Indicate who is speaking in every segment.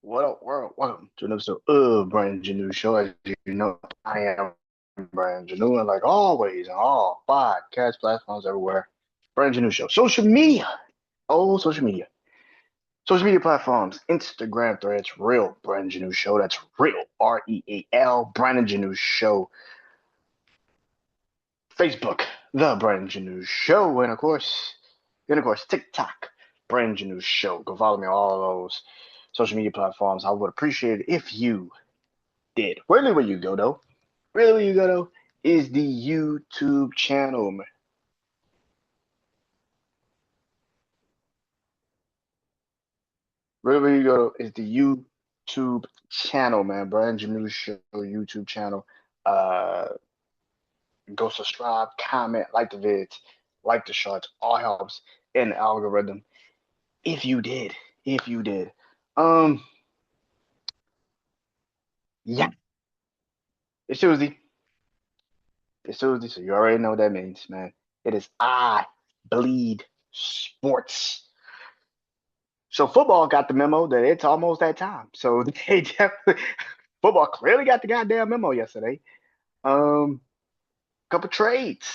Speaker 1: What up, world? Welcome to another episode of BrandonJaneauShow. As you know, I am Brandon Janeau, and like always, on all podcast platforms everywhere, BrandonJaneauShow. Social media, social media. Social media platforms, Instagram threads, real BrandonJaneauShow. That's real, REAL, BrandonJaneauShow. Facebook, The BrandonJaneauShow. And of course, TikTok, BrandonJaneauShow. Go follow me on all of those social media platforms. I would appreciate it if you did. Really, where you go though? Really, where you go though? Is the YouTube channel, man. Really, where you go is the YouTube channel, man. Brand New Show YouTube channel. Uh, Go subscribe, comment, like the vids, like the shorts. All helps in the algorithm. If you did, if you did. Um, yeah, it's Tuesday. It's Tuesday, so you already know what that means, man. It is I bleed sports. So football got the memo that it's almost that time. So they definitely football clearly got the goddamn memo yesterday. Couple trades,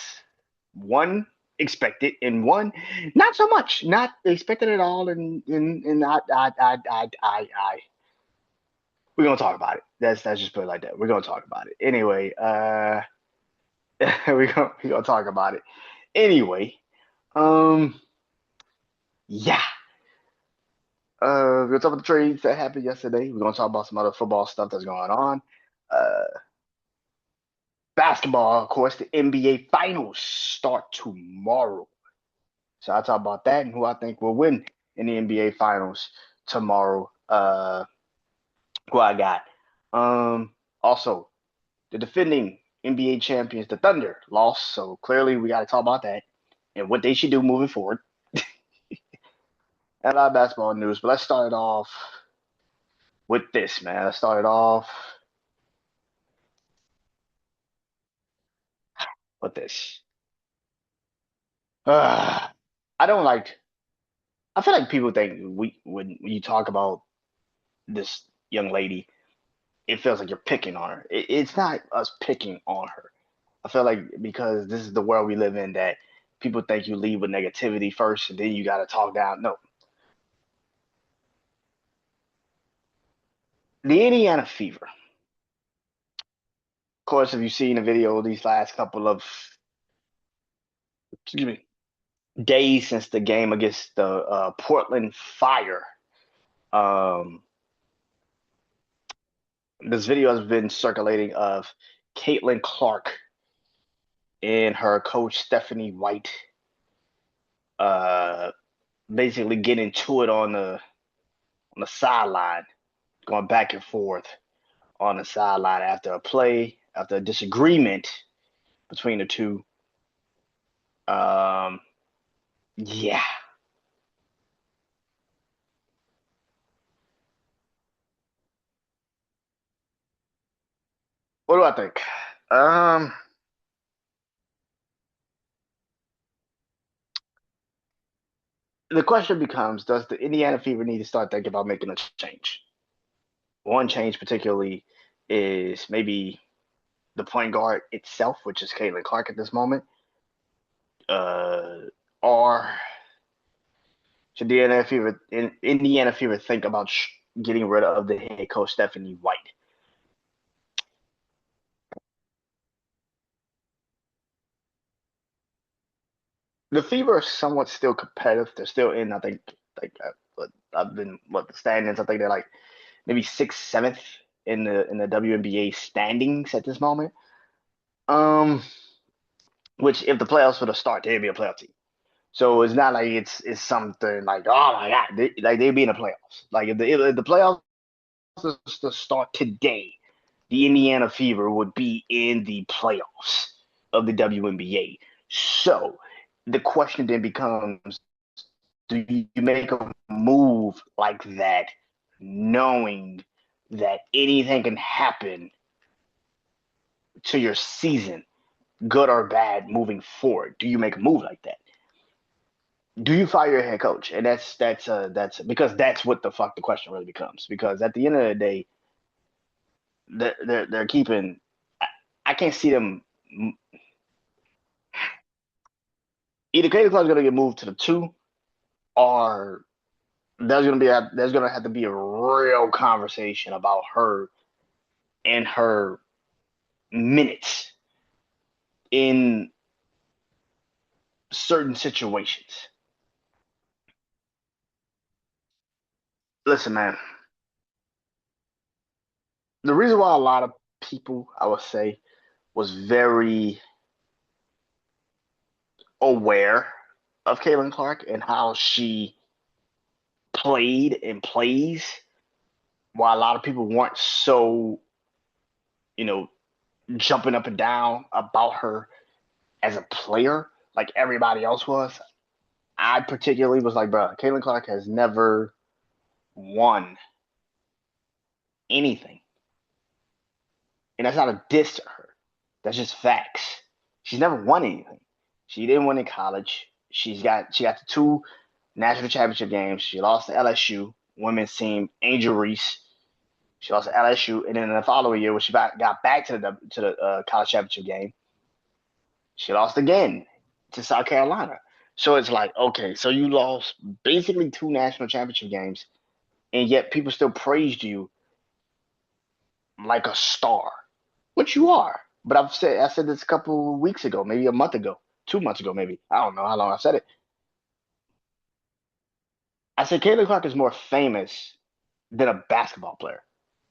Speaker 1: one expected and one not so much, not expected at all. And I we're gonna talk about it. That's just put it like that. We're gonna talk about it anyway. We're gonna talk about it anyway. Um, yeah. We're gonna talk about the trades that happened yesterday. We're gonna talk about some other football stuff that's going on. Uh, Basketball, of course, the NBA Finals start tomorrow. So I'll talk about that and who I think will win in the NBA Finals tomorrow. Who I got. Also, the defending NBA champions, the Thunder, lost. So clearly we got to talk about that and what they should do moving forward. And a lot of basketball news, but let's start it off with this, man. Let's start it off with this. I don't like. I feel like people think we when you talk about this young lady, it feels like you're picking on her. It's not us picking on her. I feel like because this is the world we live in that people think you lead with negativity first and then you got to talk down. No, the Indiana Fever. Of course, if you've seen the video these last couple of excuse me days since the game against the Portland Fire, um, this video has been circulating of Caitlin Clark and her coach Stephanie White uh, basically getting to it on the sideline, going back and forth on the sideline after a play, after a disagreement between the two. Um, yeah. What do I think? Um, the question becomes: does the Indiana Fever need to start thinking about making a change? One change, particularly, is maybe the point guard itself, which is Caitlin Clark at this moment. Or should the Indiana Fever think about getting rid of the head coach Stephanie White? The Fever are somewhat still competitive. They're still in, I think, like I've been what the standings. I think they're like maybe sixth, seventh in the WNBA standings at this moment. Um, which if the playoffs were to start, they'd be a playoff team. So it's not like it's something like oh my god, like they'd be in the playoffs. Like if the playoffs was to start today, the Indiana Fever would be in the playoffs of the WNBA. So the question then becomes do you make a move like that knowing that anything can happen to your season, good or bad, moving forward? Do you make a move like that? do you fire your head coach? And that's because that's what the fuck the question really becomes. Because at the end of the day, they're keeping. I can't see them. Either Cleveland Clark's gonna get moved to the two, or there's gonna have to be a real conversation about her and her minutes in certain situations. Listen, man, the reason why a lot of people, I would say, was very aware of Caitlin Clark and how she played and plays, while a lot of people weren't so, you know, jumping up and down about her as a player like everybody else was. I particularly was like, bro, Caitlin Clark has never won anything. And that's not a diss to her. That's just facts. She's never won anything. She didn't win in college. She got the two national championship games. She lost to LSU women's team, Angel Reese. She lost to LSU, and then in the following year, when she got back to the college championship game, she lost again to South Carolina. So it's like, okay, so you lost basically two national championship games, and yet people still praised you like a star, which you are. But I said this a couple of weeks ago, maybe a month ago, 2 months ago, maybe. I don't know how long I said it. I said Caitlin Clark is more famous than a basketball player.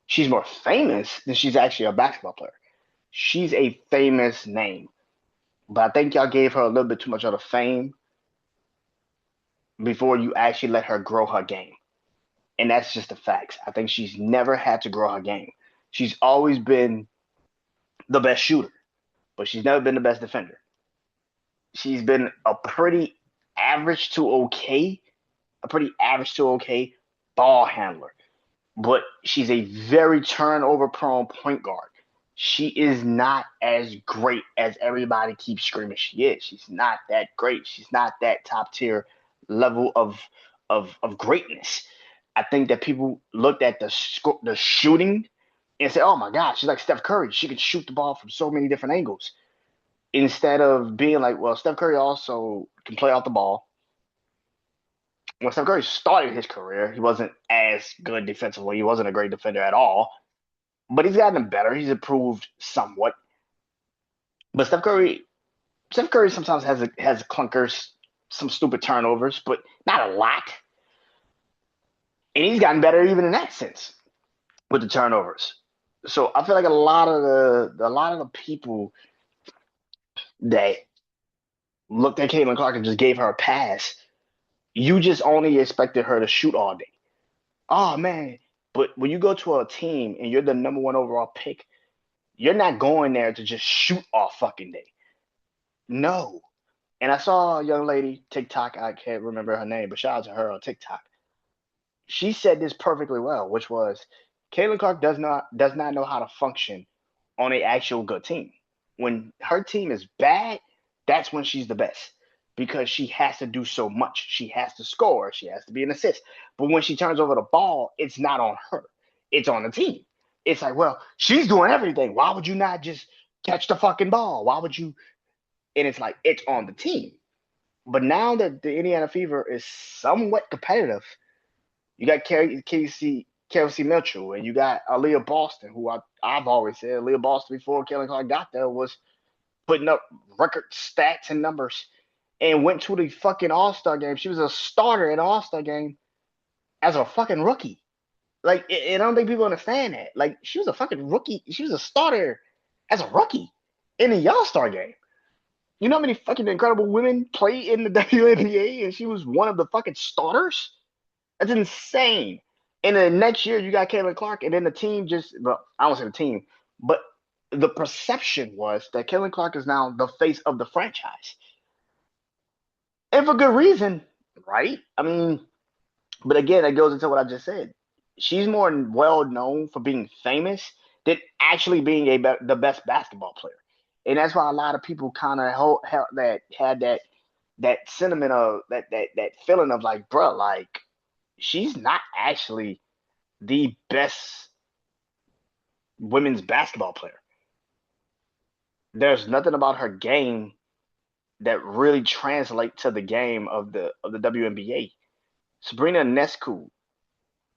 Speaker 1: She's more famous than she's actually a basketball player. She's a famous name. But I think y'all gave her a little bit too much of the fame before you actually let her grow her game. And that's just the facts. I think she's never had to grow her game. She's always been the best shooter, but she's never been the best defender. She's been a pretty average to okay ball handler, but she's a very turnover prone point guard. She is not as great as everybody keeps screaming she is. She's not that great. She's not that top tier level of greatness. I think that people looked at the shooting and said, "Oh my God, she's like Steph Curry. She can shoot the ball from so many different angles." Instead of being like, "Well, Steph Curry also can play off the ball." When Steph Curry started his career, he wasn't as good defensively. He wasn't a great defender at all, but he's gotten better. He's improved somewhat. But Steph Curry sometimes has clunkers, some stupid turnovers, but not a lot. And he's gotten better even in that sense with the turnovers. So I feel like a lot of the people that looked at Caitlin Clark and just gave her a pass, you just only expected her to shoot all day. Oh man. But when you go to a team and you're the number one overall pick, you're not going there to just shoot all fucking day. No. And I saw a young lady, TikTok, I can't remember her name, but shout out to her on TikTok. She said this perfectly well, which was Caitlin Clark does not know how to function on a actual good team. When her team is bad, that's when she's the best because she has to do so much. She has to score, she has to be an assist. But when she turns over the ball, it's not on her. It's on the team. It's like, well, she's doing everything. Why would you not just catch the fucking ball? Why would you? And it's like it's on the team. But now that the Indiana Fever is somewhat competitive, you got Kelsey Mitchell, and you got Aaliyah Boston, who I've always said Aaliyah Boston before Kelly Clark got there was putting up record stats and numbers and went to the fucking All Star game. She was a starter in the All Star game as a fucking rookie. Like, I don't think people understand that. Like, she was a fucking rookie. She was a starter as a rookie in the All Star game. You know how many fucking incredible women play in the WNBA, and she was one of the fucking starters? That's insane. And then next year you got Caitlin Clark, and then the team just well, I don't say the team, but the perception was that Caitlin Clark is now the face of the franchise. And for good reason, right? I mean, but again, it goes into what I just said. She's more well known for being famous than actually being the best basketball player. And that's why a lot of people kind of that had that sentiment of that feeling of like, bruh, like she's not actually the best women's basketball player. There's nothing about her game that really translate to the game of the WNBA. Sabrina Ionescu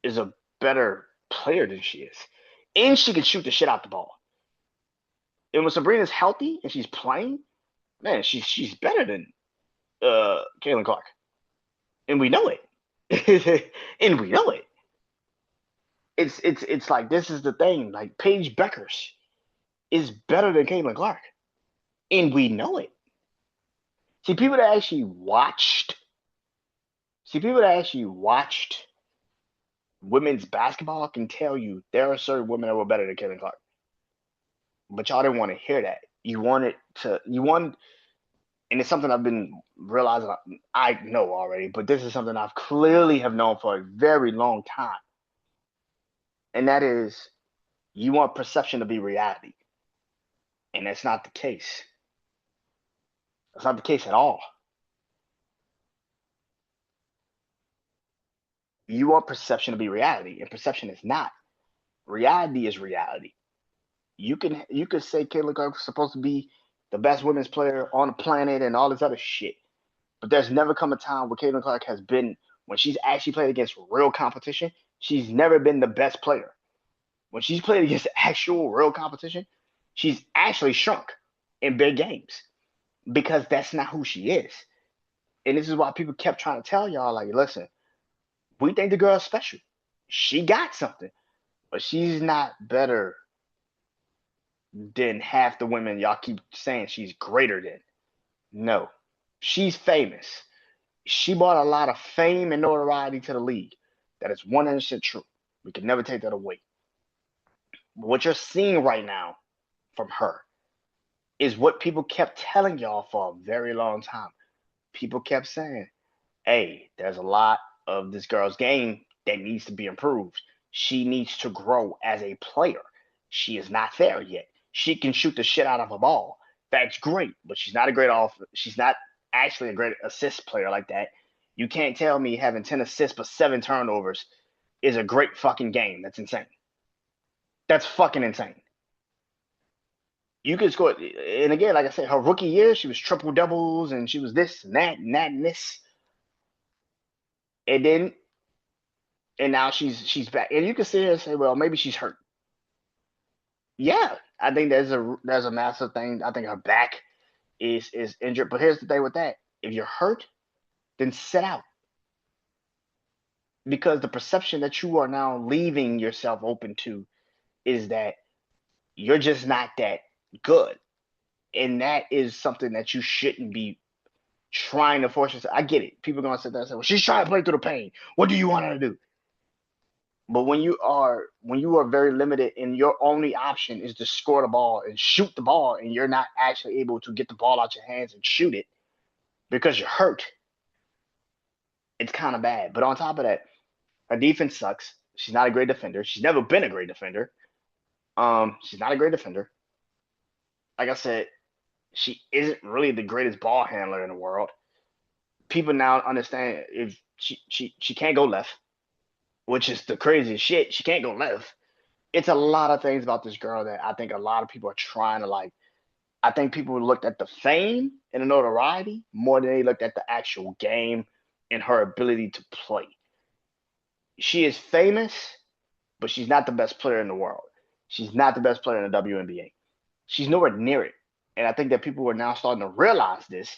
Speaker 1: is a better player than she is, and she can shoot the shit out the ball. And when Sabrina's healthy and she's playing, man, she's better than Caitlin Clark, and we know it, and we know it. It's like this is the thing. Like Paige Beckers is better than Caitlin Clark, and we know it. See people that actually watched. See people that actually watched women's basketball can tell you there are certain women that were better than Caitlin Clark, but y'all didn't want to hear that. You wanted to. You want, and it's something I've been realizing. I know already, but this is something I've clearly have known for a very long time, and that is you want perception to be reality, and that's not the case. That's not the case at all. You want perception to be reality, and perception is not. Reality is reality. You can say Caitlin Clark was supposed to be the best women's player on the planet and all this other shit, but there's never come a time where Caitlin Clark has been when she's actually played against real competition. She's never been the best player. When she's played against actual real competition, she's actually shrunk in big games because that's not who she is. And this is why people kept trying to tell y'all, like, listen, we think the girl's special. She got something, but she's not better than half the women y'all keep saying she's greater than. No, she's famous. She brought a lot of fame and notoriety to the league. That is 100% true. We can never take that away. But what you're seeing right now from her is what people kept telling y'all for a very long time. People kept saying, hey, there's a lot of this girl's game that needs to be improved. She needs to grow as a player. She is not there yet. She can shoot the shit out of a ball. That's great, but she's not a great off. She's not actually a great assist player like that. You can't tell me having 10 assists but 7 turnovers is a great fucking game. That's insane. That's fucking insane. You could score, and again, like I said, her rookie year, she was triple doubles and she was this and that and that and this. And then and now she's back. And you can sit here and say, well, maybe she's hurt. Yeah, I think there's a massive thing. I think her back is injured. But here's the thing with that: if you're hurt, then sit out because the perception that you are now leaving yourself open to is that you're just not that good, and that is something that you shouldn't be trying to force yourself. I get it. People are gonna sit there and say, "Well, she's trying to play through the pain. What do you want her to do?" But when you are very limited and your only option is to score the ball and shoot the ball and you're not actually able to get the ball out your hands and shoot it because you're hurt, it's kind of bad. But on top of that, her defense sucks. She's not a great defender. She's never been a great defender. She's not a great defender. Like I said, she isn't really the greatest ball handler in the world. People now understand if she can't go left, which is the craziest shit. She can't go left. It's a lot of things about this girl that I think a lot of people are trying to like. I think people looked at the fame and the notoriety more than they looked at the actual game and her ability to play. She is famous, but she's not the best player in the world. She's not the best player in the WNBA. She's nowhere near it. And I think that people are now starting to realize this.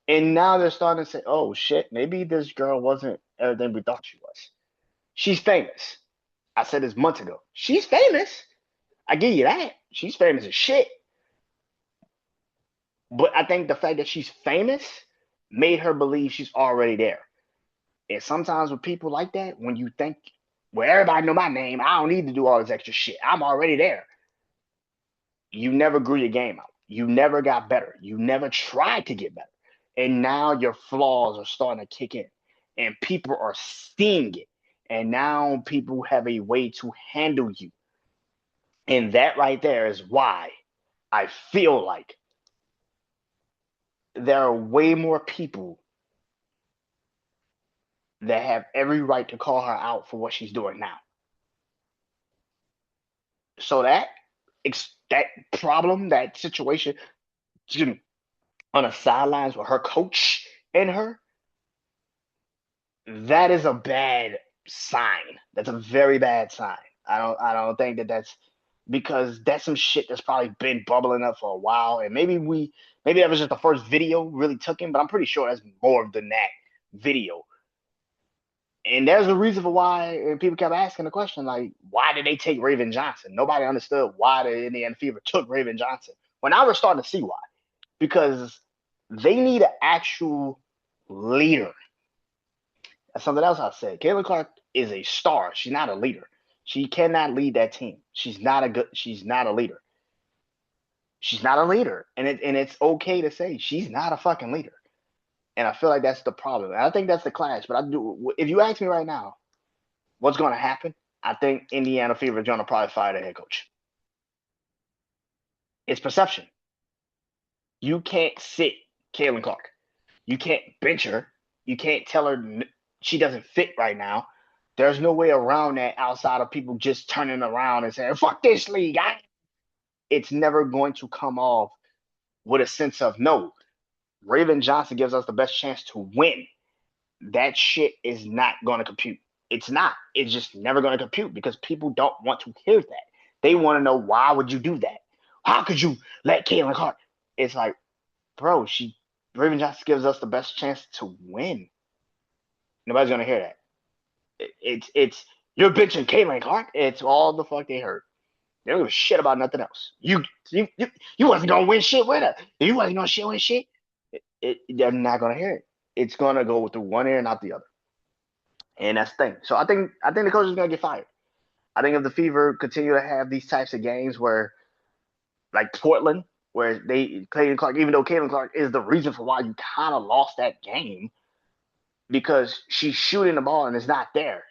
Speaker 1: And now they're starting to say, oh shit, maybe this girl wasn't everything we thought she was. She's famous. I said this months ago. She's famous. I give you that. She's famous as shit. But I think the fact that she's famous made her believe she's already there. And sometimes with people like that, when you think, well, everybody know my name, I don't need to do all this extra shit. I'm already there. You never grew your game out. You never got better. You never tried to get better. And now your flaws are starting to kick in. And people are seeing it. And now people have a way to handle you. And that right there is why I feel like there are way more people that have every right to call her out for what she's doing now. So that problem, that situation, excuse me, on the sidelines with her coach and her, that is a bad sign. That's a very bad sign. I don't think that that's because that's some shit that's probably been bubbling up for a while, and maybe that was just the first video really took him, but I'm pretty sure that's more than that video. And there's a reason for why, and people kept asking the question, like, why did they take Raven Johnson? Nobody understood why the Indiana Fever took Raven Johnson. Well, now we're starting to see why. Because they need an actual leader. That's something else I said. Caitlin Clark is a star. She's not a leader. She cannot lead that team. She's not a leader. She's not a leader. And it's okay to say she's not a fucking leader. And I feel like that's the problem. And I think that's the clash. But if you ask me right now, what's going to happen? I think Indiana Fever is going to probably fire the head coach. It's perception. You can't sit Caitlin Clark. You can't bench her. You can't tell her she doesn't fit right now. There's no way around that outside of people just turning around and saying, fuck this league. It's never going to come off with a sense of, no, Raven Johnson gives us the best chance to win. That shit is not going to compute. It's not. It's just never going to compute because people don't want to hear that. They want to know, why would you do that? How could you let Caitlin Clark? It's like, bro, Raven Johnson gives us the best chance to win. Nobody's going to hear that. It's you're bitching Caitlin Clark. It's all the fuck they heard. They don't give a shit about nothing else. You wasn't gonna win shit with her. You wasn't gonna win shit. They're not gonna hear it. It's gonna go through one ear and out the other. And that's the thing. So I think the coach is gonna get fired. I think if the Fever continue to have these types of games where, like Portland, where Caitlin Clark, even though Caitlin Clark is the reason for why you kind of lost that game, because she's shooting the ball and it's not there.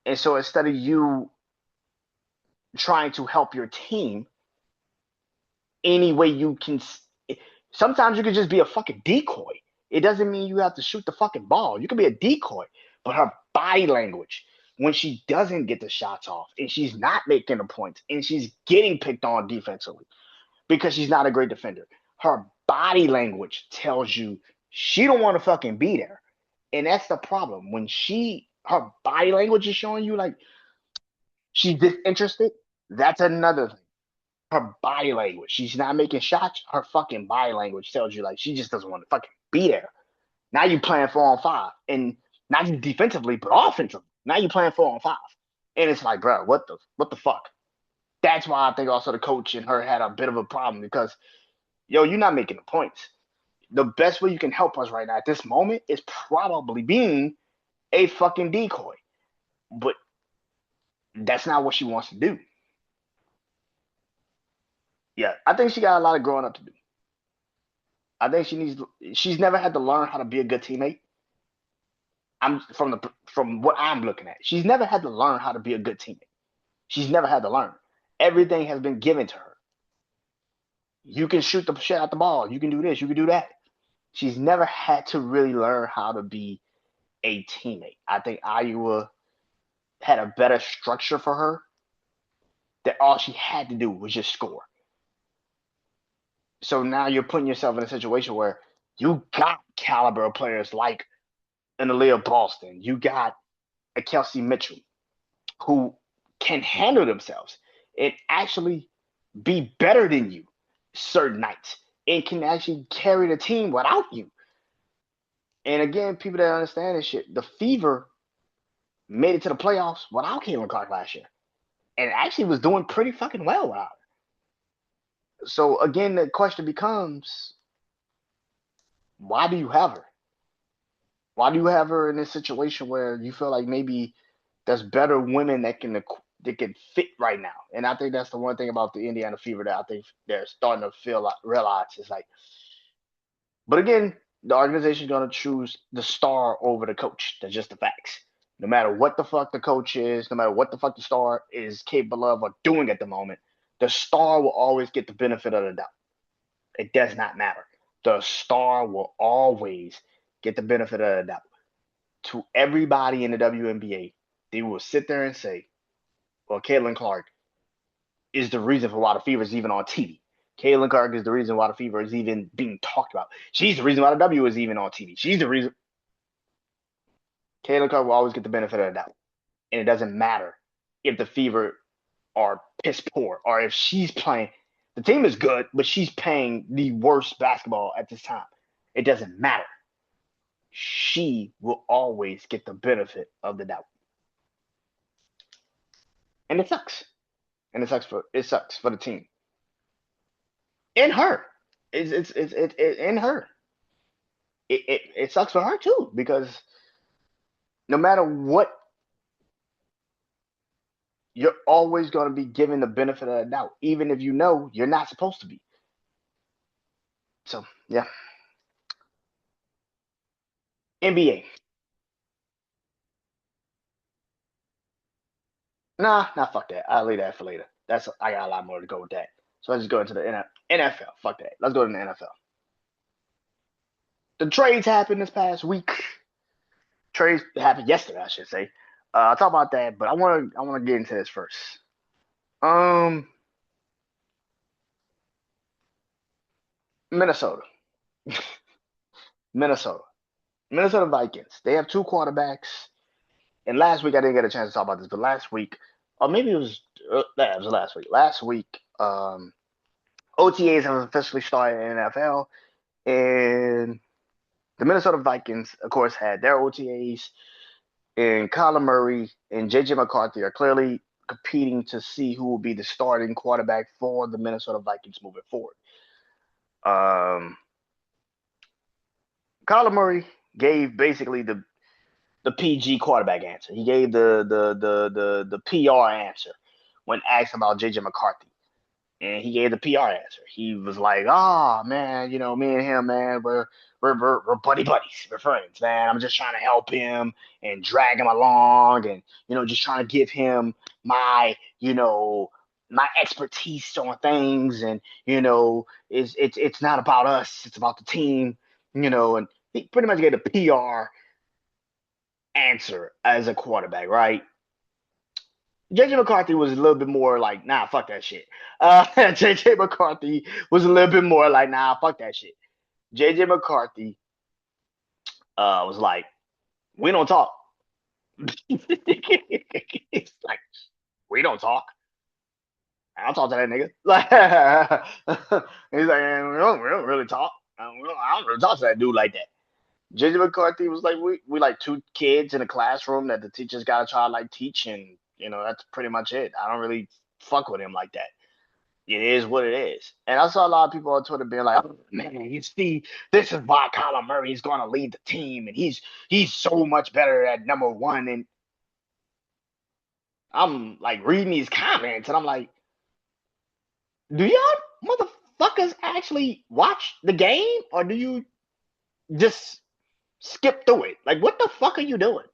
Speaker 1: And so instead of you trying to help your team any way you can, sometimes you can just be a fucking decoy. It doesn't mean you have to shoot the fucking ball. You can be a decoy. But her body language, when she doesn't get the shots off and she's not making the points and she's getting picked on defensively because she's not a great defender, her body language tells you she don't want to fucking be there. And that's the problem. When her body language is showing you like she's disinterested, that's another thing. Her body language. She's not making shots. Her fucking body language tells you like she just doesn't want to fucking be there. Now you playing 4-on-5, and not just defensively, but offensively. Now you playing 4-on-5, and it's like, bro, what the fuck? That's why I think also the coach and her had a bit of a problem because, yo, you're not making the points. The best way you can help us right now at this moment is probably being a fucking decoy, but that's not what she wants to do. Yeah, I think she got a lot of growing up to do. I think she's never had to learn how to be a good teammate. I'm from what I'm looking at. She's never had to learn how to be a good teammate. She's never had to learn. Everything has been given to her. You can shoot the shit out the ball. You can do this. You can do that. She's never had to really learn how to be a teammate. I think Iowa had a better structure for her that all she had to do was just score. So now you're putting yourself in a situation where you got caliber players like an Aaliyah Boston. You got a Kelsey Mitchell who can handle themselves and actually be better than you certain nights and can actually carry the team without you. And again, people that understand this shit, the Fever made it to the playoffs without Caitlin Clark last year and actually was doing pretty fucking well without her. So again, the question becomes, why do you have her? Why do you have her in this situation where you feel like maybe there's better women that can fit right now? And I think that's the one thing about the Indiana Fever that I think they're starting to realize is like. But again, the organization is going to choose the star over the coach. That's just the facts. No matter what the fuck the coach is, no matter what the fuck the star is capable of or doing at the moment, the star will always get the benefit of the doubt. It does not matter. The star will always get the benefit of the doubt. to everybody in the WNBA, they will sit there and say, well, Caitlin Clark is the reason for why the Fever is even on TV. Caitlin Clark is the reason why the Fever is even being talked about. She's the reason why the W is even on TV. She's the reason. Caitlin Clark will always get the benefit of the doubt. And it doesn't matter if the Fever are piss poor or if she's playing. The team is good, but she's playing the worst basketball at this time. It doesn't matter. She will always get the benefit of the doubt. And it sucks. And it sucks for the team. In her. It's in her. It sucks for her too, because no matter what, you're always going to be given the benefit of the doubt, even if you know you're not supposed to be. So, yeah. NBA. Nah, fuck that. I'll leave that for later. I got a lot more to go with that. So let's just go into the NFL. Fuck that. Let's go to the NFL. The trades happened this past week. Trades happened yesterday, I should say. I'll talk about that, but I want to get into this first. Minnesota. Minnesota. Minnesota Vikings. They have two quarterbacks. And last week I didn't get a chance to talk about this, but last week, or maybe it was last week. Last week, OTAs have officially started in the NFL, and the Minnesota Vikings, of course, had their OTAs, and Kyler Murray and JJ McCarthy are clearly competing to see who will be the starting quarterback for the Minnesota Vikings moving forward. Kyler Murray gave basically the PG quarterback answer. He gave the PR answer when asked about JJ McCarthy. And he gave the PR answer. He was like, "Oh man, me and him, man, we're buddies, we're friends, man. I'm just trying to help him and drag him along, and just trying to give him my my expertise on things, and it's not about us, it's about the team, and he pretty much gave the PR answer as a quarterback, right? JJ McCarthy was a little bit more like, nah, fuck that shit. JJ McCarthy was a little bit more like, nah, fuck that shit. JJ McCarthy was like, we don't talk. It's like, we don't talk. I don't talk to that nigga. He's like, we don't really talk. I don't really talk to that dude like that. JJ McCarthy was like, we like two kids in a classroom that the teachers gotta try to like teach, and that's pretty much it. I don't really fuck with him like that. It is what it is. And I saw a lot of people on Twitter being like, oh, man, you see, this is why Kyler Murray is gonna lead the team, and he's so much better at number one. And I'm like reading these comments, and I'm like, do y'all motherfuckers actually watch the game, or do you just skip through it? Like, what the fuck are you doing?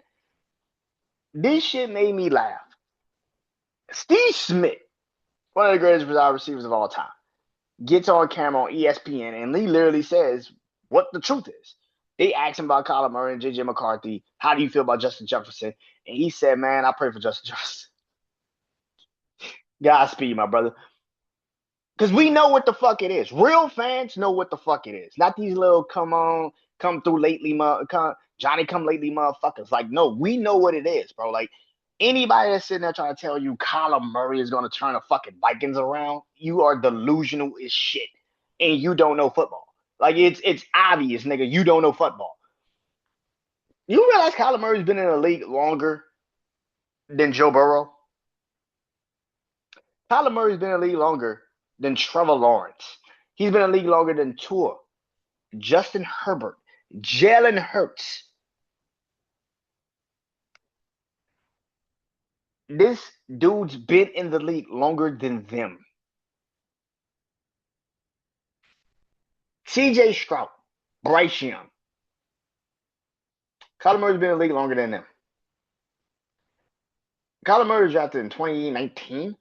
Speaker 1: This shit made me laugh. Steve Smith, one of the greatest wide receivers of all time, gets on camera on ESPN, and he literally says what the truth is. They asked him about Kyler Murray and JJ McCarthy. How do you feel about Justin Jefferson? And he said, man, I pray for Justin Jefferson. Godspeed, my brother. Because we know what the fuck it is. Real fans know what the fuck it is. Not these little come through lately, Johnny come lately motherfuckers. Like, no, we know what it is, bro. Like, anybody that's sitting there trying to tell you Kyler Murray is going to turn the fucking Vikings around, you are delusional as shit. And you don't know football. Like, it's obvious, nigga, you don't know football. You realize Kyler Murray's been in the league longer than Joe Burrow? Kyler Murray's been in the league longer than Trevor Lawrence. He's been in the league longer than Tua, Justin Herbert, Jalen Hurts. This dude's been in the league longer than them. CJ Stroud, Bryce Young. Kyler Murray's been in the league longer than them. Kyler Murray was drafted in 2019.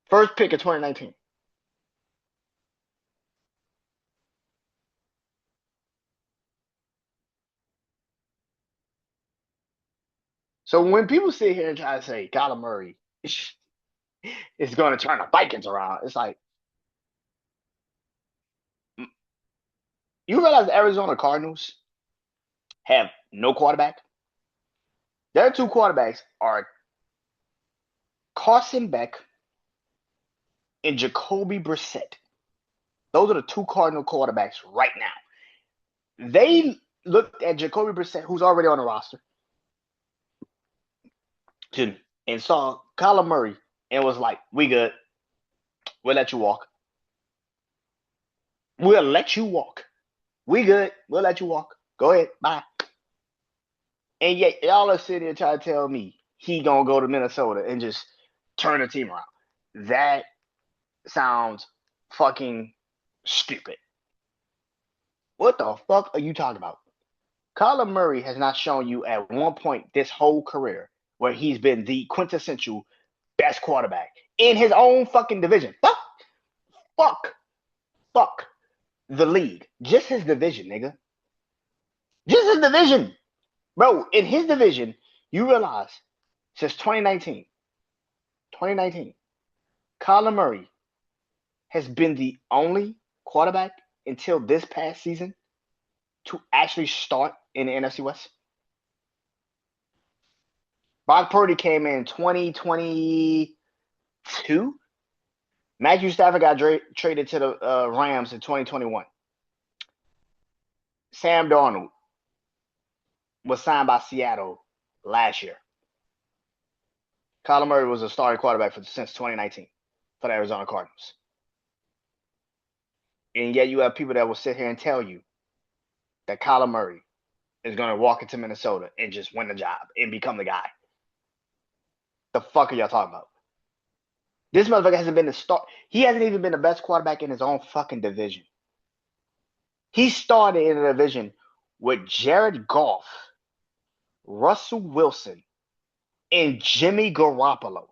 Speaker 1: First pick of 2019. So when people sit here and try to say Kyler Murray is going to turn the Vikings around, it's like you realize the Arizona Cardinals have no quarterback. Their two quarterbacks are Carson Beck and Jacoby Brissett. Those are the two Cardinal quarterbacks right now. They looked at Jacoby Brissett, who's already on the roster, and saw Kyler Murray and was like, "We good. We'll let you walk. We'll let you walk. We good. We'll let you walk. Go ahead. Bye." And yet y'all are sitting here trying to tell me he gonna go to Minnesota and just turn the team around. That sounds fucking stupid. What the fuck are you talking about? Kyler Murray has not shown you at one point this whole career where he's been the quintessential best quarterback in his own fucking division. Fuck the league. Just his division, nigga. Just his division. Bro, in his division, you realize since 2019, Kyler Murray has been the only quarterback until this past season to actually start in the NFC West. Brock Purdy came in 2022. Matthew Stafford got traded to the Rams in 2021. Sam Darnold was signed by Seattle last year. Kyler Murray was a starting quarterback since 2019 for the Arizona Cardinals. And yet you have people that will sit here and tell you that Kyler Murray is going to walk into Minnesota and just win the job and become the guy. The fuck are y'all talking about? This motherfucker hasn't been the start. He hasn't even been the best quarterback in his own fucking division. He started in a division with Jared Goff, Russell Wilson, and Jimmy Garoppolo.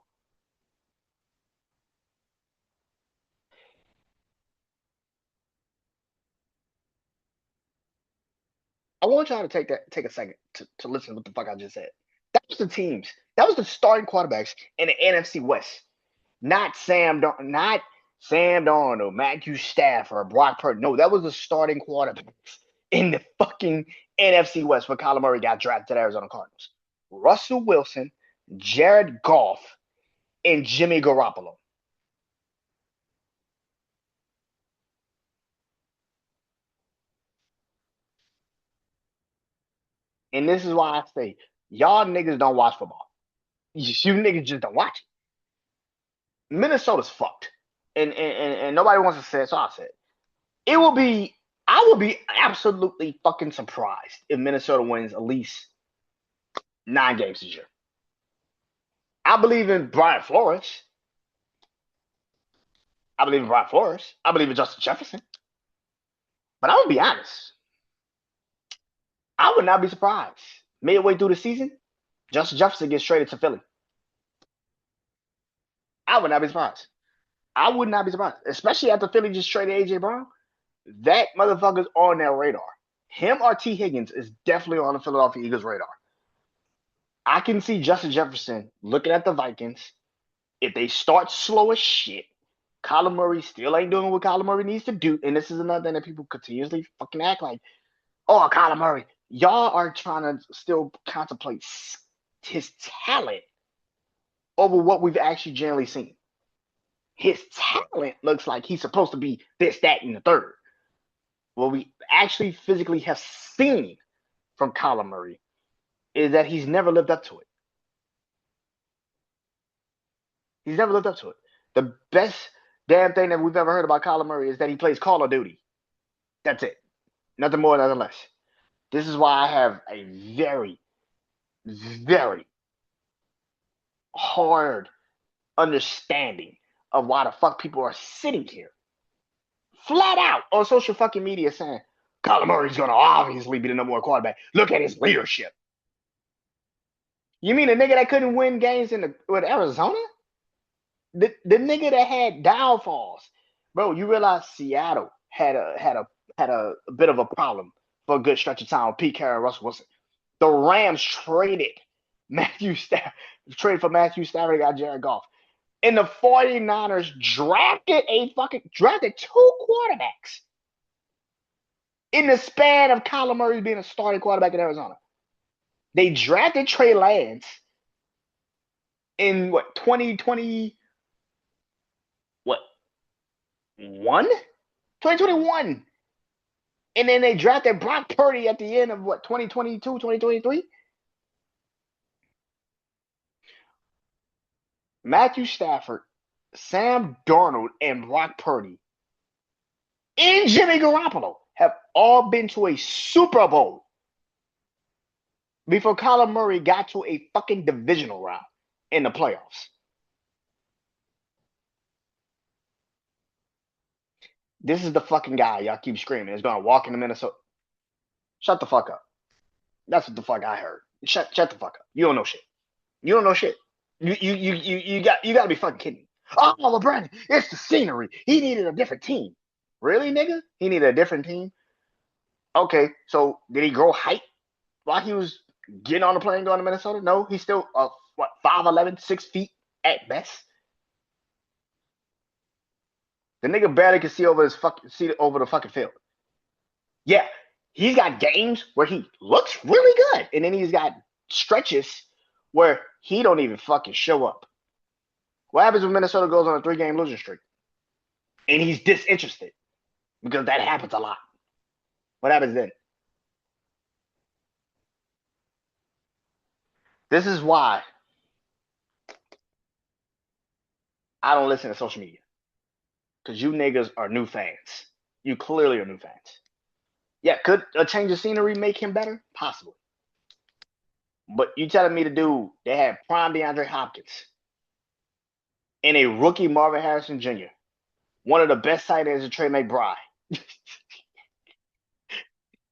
Speaker 1: I want y'all to take a second to listen to what the fuck I just said. That was the teams. That was the starting quarterbacks in the NFC West. Not Sam Darnold, Matthew Stafford, Brock Purdy. No, that was the starting quarterbacks in the fucking NFC West when Kyler Murray got drafted to the Arizona Cardinals. Russell Wilson, Jared Goff, and Jimmy Garoppolo. And this is why I say, y'all niggas don't watch football. You niggas just don't watch it. Minnesota's fucked. And nobody wants to say it, so I said it will be. I will be absolutely fucking surprised if Minnesota wins at least 9 games this year. I believe in Brian Flores. I believe in Brian Flores. I believe in Justin Jefferson. But I'm gonna be honest. I would not be surprised. Midway through the season, Justin Jefferson gets traded to Philly. I would not be surprised. I would not be surprised, especially after Philly just traded AJ Brown. That motherfucker's on their radar. Him or T. Higgins is definitely on the Philadelphia Eagles radar. I can see Justin Jefferson looking at the Vikings. If they start slow as shit, Kyler Murray still ain't doing what Kyler Murray needs to do. And this is another thing that people continuously fucking act like, oh, Kyler Murray. Y'all are trying to still contemplate his talent over what we've actually generally seen. His talent looks like he's supposed to be this, that, and the third. What we actually physically have seen from Kyler Murray is that he's never lived up to it. He's never lived up to it. The best damn thing that we've ever heard about Kyler Murray is that he plays Call of Duty. That's it. Nothing more, nothing less. This is why I have a very, very hard understanding of why the fuck people are sitting here flat out on social fucking media saying Kyler Murray's going to obviously be the number 1 quarterback. Look at his leadership. You mean a nigga that couldn't win games with Arizona? The nigga that had downfalls. Bro, you realize Seattle had a bit of a problem for a good stretch of time with Pete Carroll and Russell Wilson. The Rams traded Matthew Stafford trade for Matthew Stafford, got Jared Goff. And the 49ers drafted two quarterbacks in the span of Kyler Murray being a starting quarterback in Arizona. They drafted Trey Lance in 2020 what 2021. And then they drafted Brock Purdy at the end of 2022, 2023. Matthew Stafford, Sam Darnold, and Brock Purdy and Jimmy Garoppolo have all been to a Super Bowl before Kyler Murray got to a fucking divisional round in the playoffs. This is the fucking guy y'all keep screaming is going to walk into Minnesota. Shut the fuck up. That's what the fuck I heard. Shut the fuck up. You don't know shit. You don't know shit. You got to be fucking kidding me. Oh, LeBron, it's the scenery. He needed a different team. Really, nigga? He needed a different team? Okay, so did he grow height while he was getting on the plane going to Minnesota? No, he's still 5'11", 6 feet at best. The nigga barely can see over the fucking field. Yeah, he's got games where he looks really good, and then he's got stretches where he don't even fucking show up. What happens when Minnesota goes on a 3-game losing streak? And he's disinterested. Because that happens a lot. What happens then? This is why I don't listen to social media. Because you niggas are new fans. You clearly are new fans. Yeah, could a change of scenery make him better? Possibly. But you telling me the dude, they had prime DeAndre Hopkins and a rookie Marvin Harrison Jr., one of the best tight ends of Trey McBride.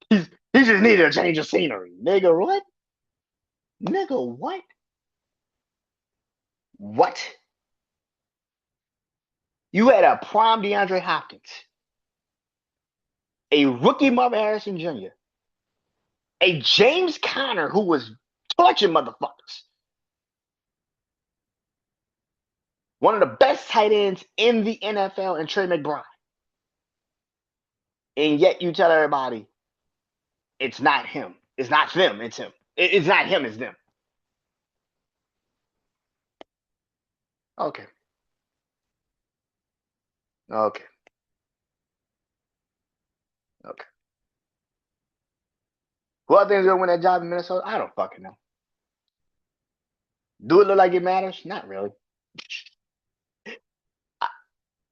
Speaker 1: He just needed a change of scenery. Nigga, what? Nigga, what? What? You had a prime DeAndre Hopkins, a rookie Marvin Harrison Jr., a James Conner who was torching motherfuckers, one of the best tight ends in the NFL, and Trey McBride. And yet you tell everybody it's not him. It's not them. It's him. It's not him. It's them. Okay. Okay. Okay. Who I think is gonna win that job in Minnesota? I don't fucking know. Do it look like it matters? Not really.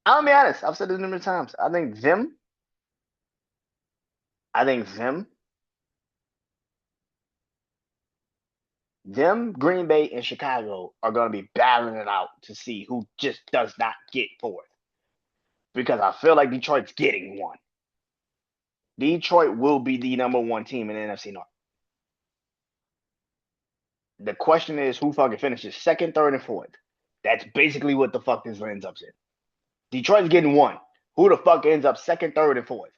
Speaker 1: I'll be honest. I've said this numerous times. I think them, Green Bay, and Chicago are going to be battling it out to see who just does not get fourth. Because I feel like Detroit's getting one. Detroit will be the number one team in the NFC North. The question is who fucking finishes second, third, and fourth. That's basically what the fuck this ends up in. Detroit's getting one. Who the fuck ends up second, third, and fourth?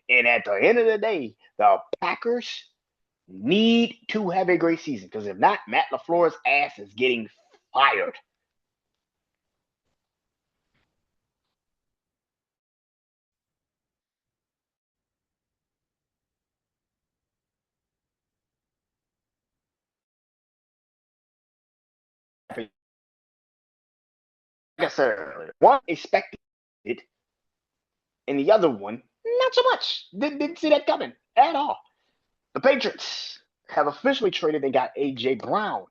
Speaker 1: And at the end of the day, the Packers need to have a great season. Because if not, Matt LaFleur's ass is getting fired. Like I said earlier, one expected it, and the other one, not so much. Didn't see that coming at all. The Patriots have officially traded and got A.J. Brown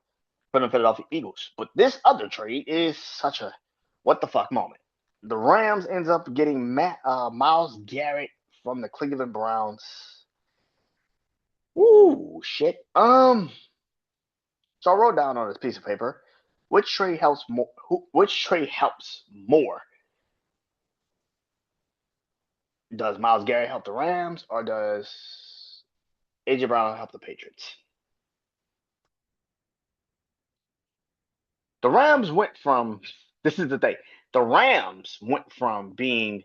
Speaker 1: from the Philadelphia Eagles. But this other trade is such a what the fuck moment. The Rams ends up getting Myles Garrett from the Cleveland Browns. Ooh, shit. So I wrote down on this piece of paper, which trade helps more? Which trade helps more? Does Myles Garrett help the Rams, or does AJ Brown help the Patriots? The Rams went from this is the thing. The Rams went from being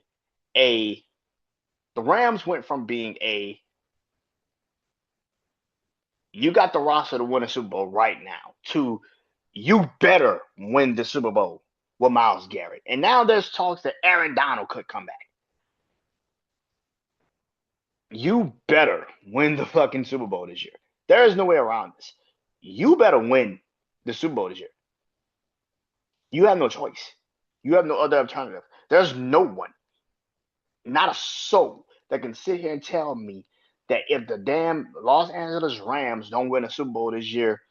Speaker 1: a the Rams went from being a You got the roster to win a Super Bowl right now. Two, you better win the Super Bowl with Myles Garrett. And now there's talks that Aaron Donald could come back. You better win the fucking Super Bowl this year. There is no way around this. You better win the Super Bowl this year. You have no choice. You have no other alternative. There's no one, not a soul, that can sit here and tell me that if the damn Los Angeles Rams don't win a Super Bowl this year,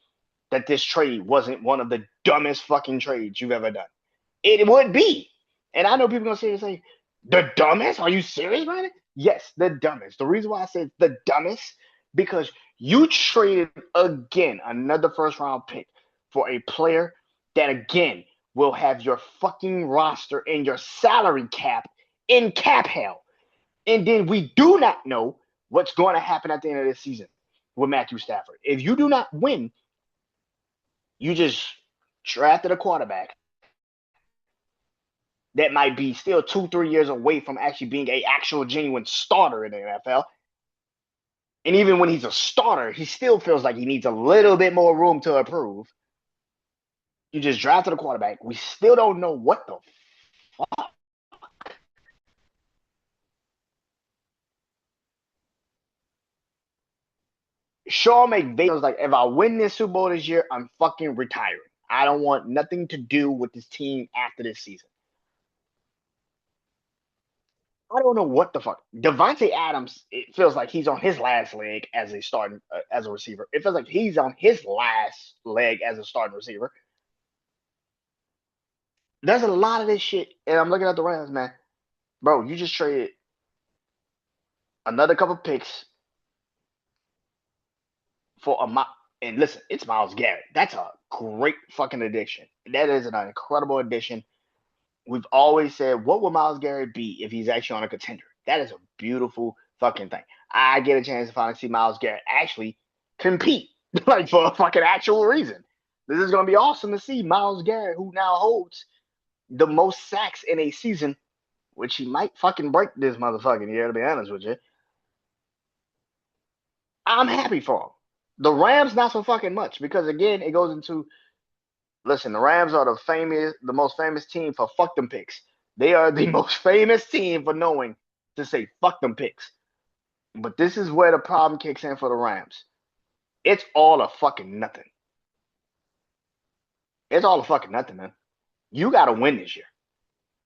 Speaker 1: that this trade wasn't one of the dumbest fucking trades you've ever done. It would be. And I know people are going to say, the dumbest? Are you serious, man? Yes, the dumbest. The reason why I said the dumbest, because you traded again another first round pick for a player that again will have your fucking roster and your salary cap in cap hell. And then we do not know what's going to happen at the end of this season with Matthew Stafford. If you do not win, you just drafted a quarterback that might be still 2-3 years away from actually being a actual genuine starter in the NFL. And even when he's a starter, he still feels like he needs a little bit more room to improve. You just drafted a quarterback. We still don't know what the fuck. Sean McVay was like, if I win this Super Bowl this year, I'm fucking retiring. I don't want nothing to do with this team after this season. I don't know what the fuck. Devontae Adams, it feels like he's on his last leg as a starting as a receiver. It feels like he's on his last leg as a starting receiver. There's a lot of this shit, and I'm looking at the Rams, man. Bro, you just traded another couple picks for and listen, it's Myles Garrett. That's a great fucking addition. That is an incredible addition. We've always said, what would Myles Garrett be if he's actually on a contender? That is a beautiful fucking thing. I get a chance to finally see Myles Garrett actually compete, like for a fucking actual reason. This is going to be awesome to see Myles Garrett, who now holds the most sacks in a season, which he might fucking break this motherfucking year, to be honest with you. I'm happy for him. The Rams, not so fucking much, because again, it goes into, listen, the Rams are the most famous team for fuck them picks. They are the most famous team for knowing to say fuck them picks. But this is where the problem kicks in for the Rams. It's all a fucking nothing. It's all a fucking nothing, man. You got to win this year.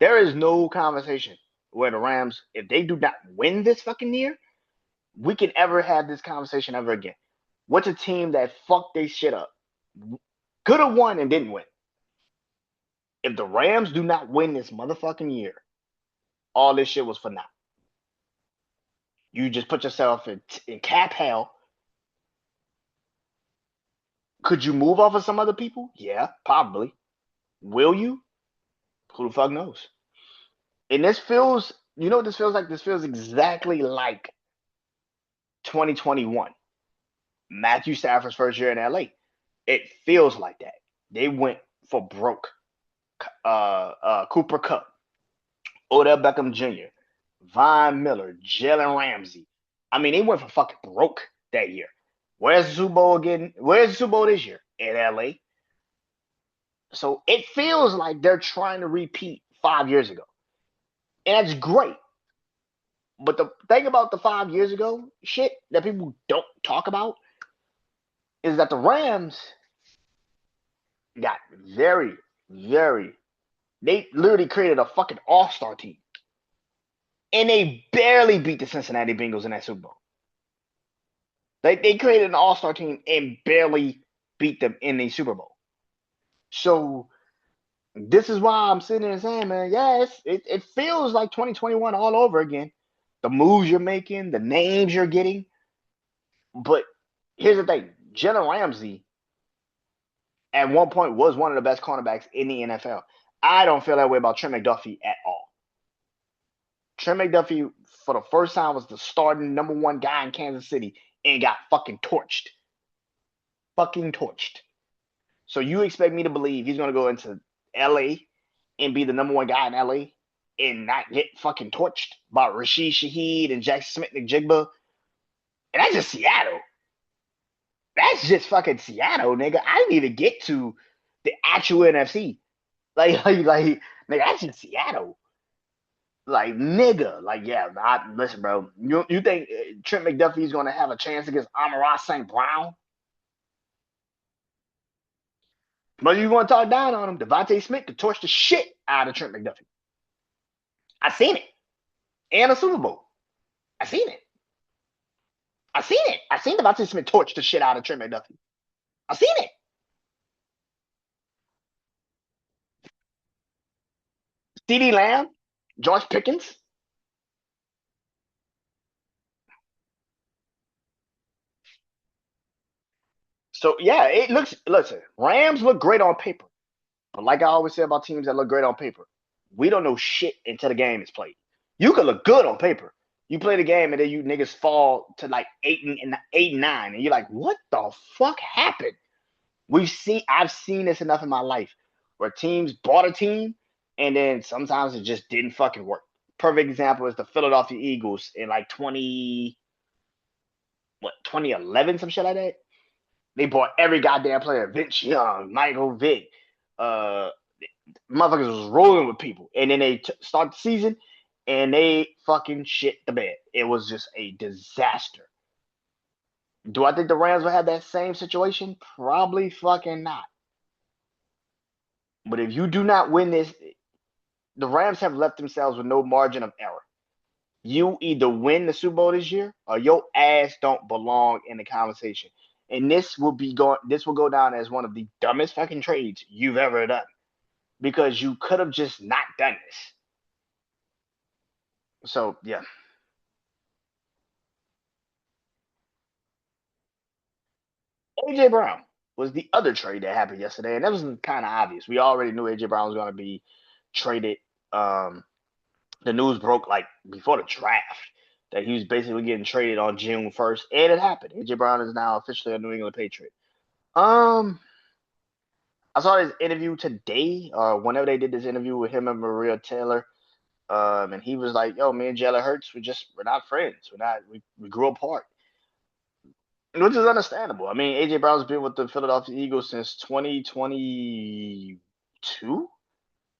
Speaker 1: There is no conversation where the Rams, if they do not win this fucking year, we can ever have this conversation ever again. What's a team that fucked their shit up? Could have won and didn't win. If the Rams do not win this motherfucking year, all this shit was for naught. You just put yourself in cap hell. Could you move off of some other people? Yeah, probably. Will you? Who the fuck knows? And this feels, you know what this feels like? This feels exactly like 2021. Matthew Stafford's first year in LA. It feels like that. They went for broke. Cooper Kupp, Odell Beckham Jr., Von Miller, Jalen Ramsey. I mean, they went for fucking broke that year. Where's the Super Bowl again? Where's the Super Bowl this year? In LA. So it feels like they're trying to repeat 5 years ago. And that's great. But the thing about the 5 years ago shit that people don't talk about is that the Rams got very, very, they literally created a fucking all-star team. And they barely beat the Cincinnati Bengals in that Super Bowl. They created an all-star team and barely beat them in the Super Bowl. So this is why I'm sitting there saying, man, yeah, it feels like 2021 all over again. The moves you're making, the names you're getting. But here's the thing. Jalen Ramsey at one point was one of the best cornerbacks in the NFL. I don't feel that way about Trent McDuffie at all. Trent McDuffie, for the first time, was the starting number one guy in Kansas City and got fucking torched. Fucking torched. So you expect me to believe he's going to go into LA and be the number one guy in LA and not get fucking torched by Rashid Shaheed and Jackson Smith-Njigba? And that's just Seattle. That's just fucking Seattle, nigga. I didn't even get to the actual NFC. Like, nigga, that's just Seattle. Like, nigga, like, yeah, listen, bro. You think Trent McDuffie's gonna have a chance against Amon-Ra St. Brown? But you want to talk down on him? Devontae Smith could torch the shit out of Trent McDuffie. I seen it, and a Super Bowl. I seen it. I seen it. I seen Devontae Smith torch the shit out of Trent McDuffie. I seen it. CeeDee Lamb, George Pickens. So yeah, it looks. Listen, Rams look great on paper, but like I always say about teams that look great on paper, we don't know shit until the game is played. You could look good on paper. You play the game and then you niggas fall to like 8 and 9, and you're like, what the fuck happened? I've seen this enough in my life where teams bought a team and then sometimes it just didn't fucking work. Perfect example is the Philadelphia Eagles in like 2011, some shit like that. They bought every goddamn player, Vince Young, Michael Vick, uh, motherfuckers was rolling with people, and then they start the season and they fucking shit the bed. It was just a disaster. Do I think the Rams will have that same situation? Probably fucking not. But if you do not win this, the Rams have left themselves with no margin of error. You either win the Super Bowl this year or your ass don't belong in the conversation. And this will go down as one of the dumbest fucking trades you've ever done. Because you could have just not done this. So yeah. AJ Brown was the other trade that happened yesterday, and that was kind of obvious. We already knew AJ Brown was going to be traded. The news broke like before the draft that he was basically getting traded on June 1st, and it happened. AJ Brown is now officially a New England Patriot. Um, I saw his interview today, or whenever they did this interview with him and Maria Taylor. And he was like, "Yo, me and Jalen Hurts, we're not friends. We grew apart." Which is understandable. I mean, AJ Brown's been with the Philadelphia Eagles since 2022.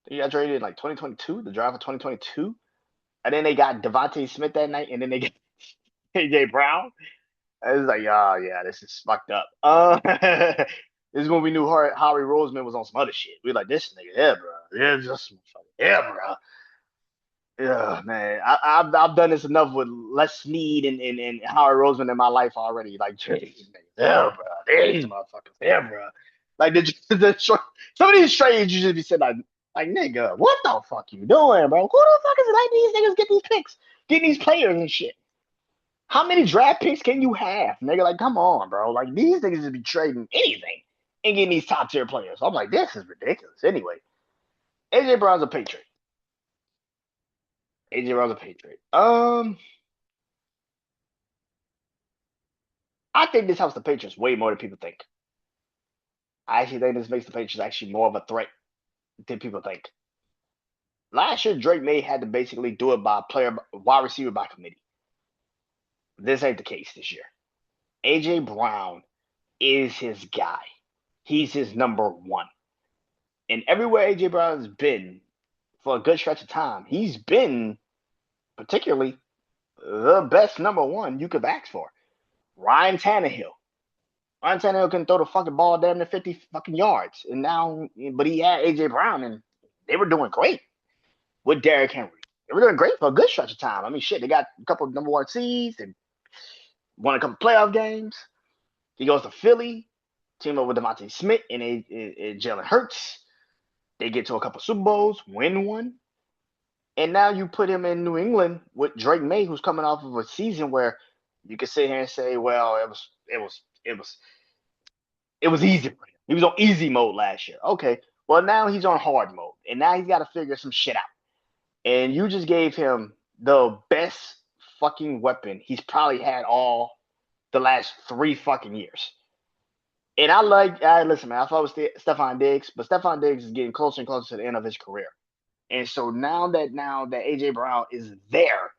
Speaker 1: He got traded in like 2022, the draft of 2022. And then they got Devontae Smith that night, and then they got AJ Brown. I was like, oh, yeah, this is fucked up. This is when we knew Howie Roseman was on some other shit. We were like, this nigga, yeah, bro. Yeah, just yeah, bro. Yeah, man. I've done this enough with Les Snead and Howard Roseman in my life already. Like, jeez, yeah, bro. These motherfuckers, yeah, bro. Like some of these trades you just be saying like nigga, what the fuck you doing, bro? Who the fuck is letting these niggas get these picks, get these players and shit? How many draft picks can you have, nigga? Like, come on, bro. Like these niggas just be trading anything and getting these top tier players. I'm like, this is ridiculous. Anyway, AJ Brown's a Patriot. AJ Brown's a Patriot. I think this helps the Patriots way more than people think. I actually think this makes the Patriots actually more of a threat than people think. Last year, Drake May had to basically do it by player, wide receiver by committee. This ain't the case this year. AJ Brown is his guy. He's his number one. And everywhere AJ Brown's been for a good stretch of time, he's been particularly the best number one you could ask for. Ryan Tannehill. Ryan Tannehill can throw the fucking ball down to 50 fucking yards. And now, but he had AJ Brown, and they were doing great with Derrick Henry. They were doing great for a good stretch of time. I mean, shit, they got a couple of number one seeds and won a couple playoff games. He goes to Philly, team up with Devontae Smith and Jalen Hurts. They get to a couple Super Bowls, win one. And now you put him in New England with Drake May, who's coming off of a season where you could sit here and say, well, it was easy for him. He was on easy mode last year. Okay. Well, now he's on hard mode. And now he's got to figure some shit out. And you just gave him the best fucking weapon he's probably had all the last 3 fucking years. And listen, man, I thought it was Stephon Diggs, but Stephon Diggs is getting closer and closer to the end of his career. And so now that AJ Brown is there,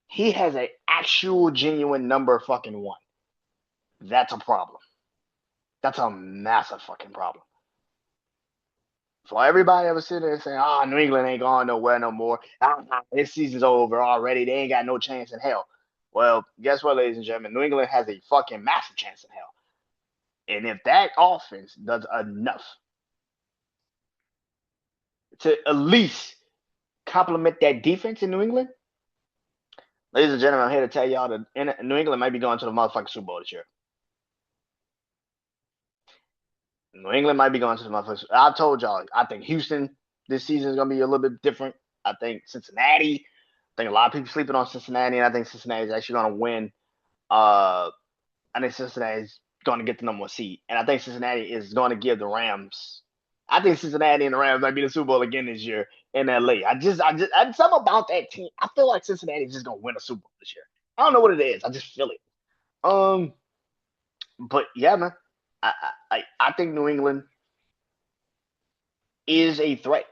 Speaker 1: he has an actual genuine number fucking one. That's a problem. That's a massive fucking problem. For everybody ever sitting there saying, "Ah, New England ain't going nowhere no more. This season's over already. They ain't got no chance in hell." Well, guess what, ladies and gentlemen? New England has a fucking massive chance in hell. And if that offense does enough to at least complement that defense in New England, ladies and gentlemen, I'm here to tell y'all that New England might be going to the motherfucking Super Bowl this year. New England might be going to the motherfuckers. I told y'all, I think Houston this season is going to be a little bit different. I think Cincinnati. I think a lot of people sleeping on Cincinnati, and I think Cincinnati is actually going to win. I think Cincinnati is going to get the number one seed, and I think Cincinnati is going to give the Rams. I think Cincinnati and the Rams might be in the Super Bowl again this year in LA. Something about that team. I feel like Cincinnati is just going to win a Super Bowl this year. I don't know what it is. I just feel it. But yeah, man, I think New England is a threat.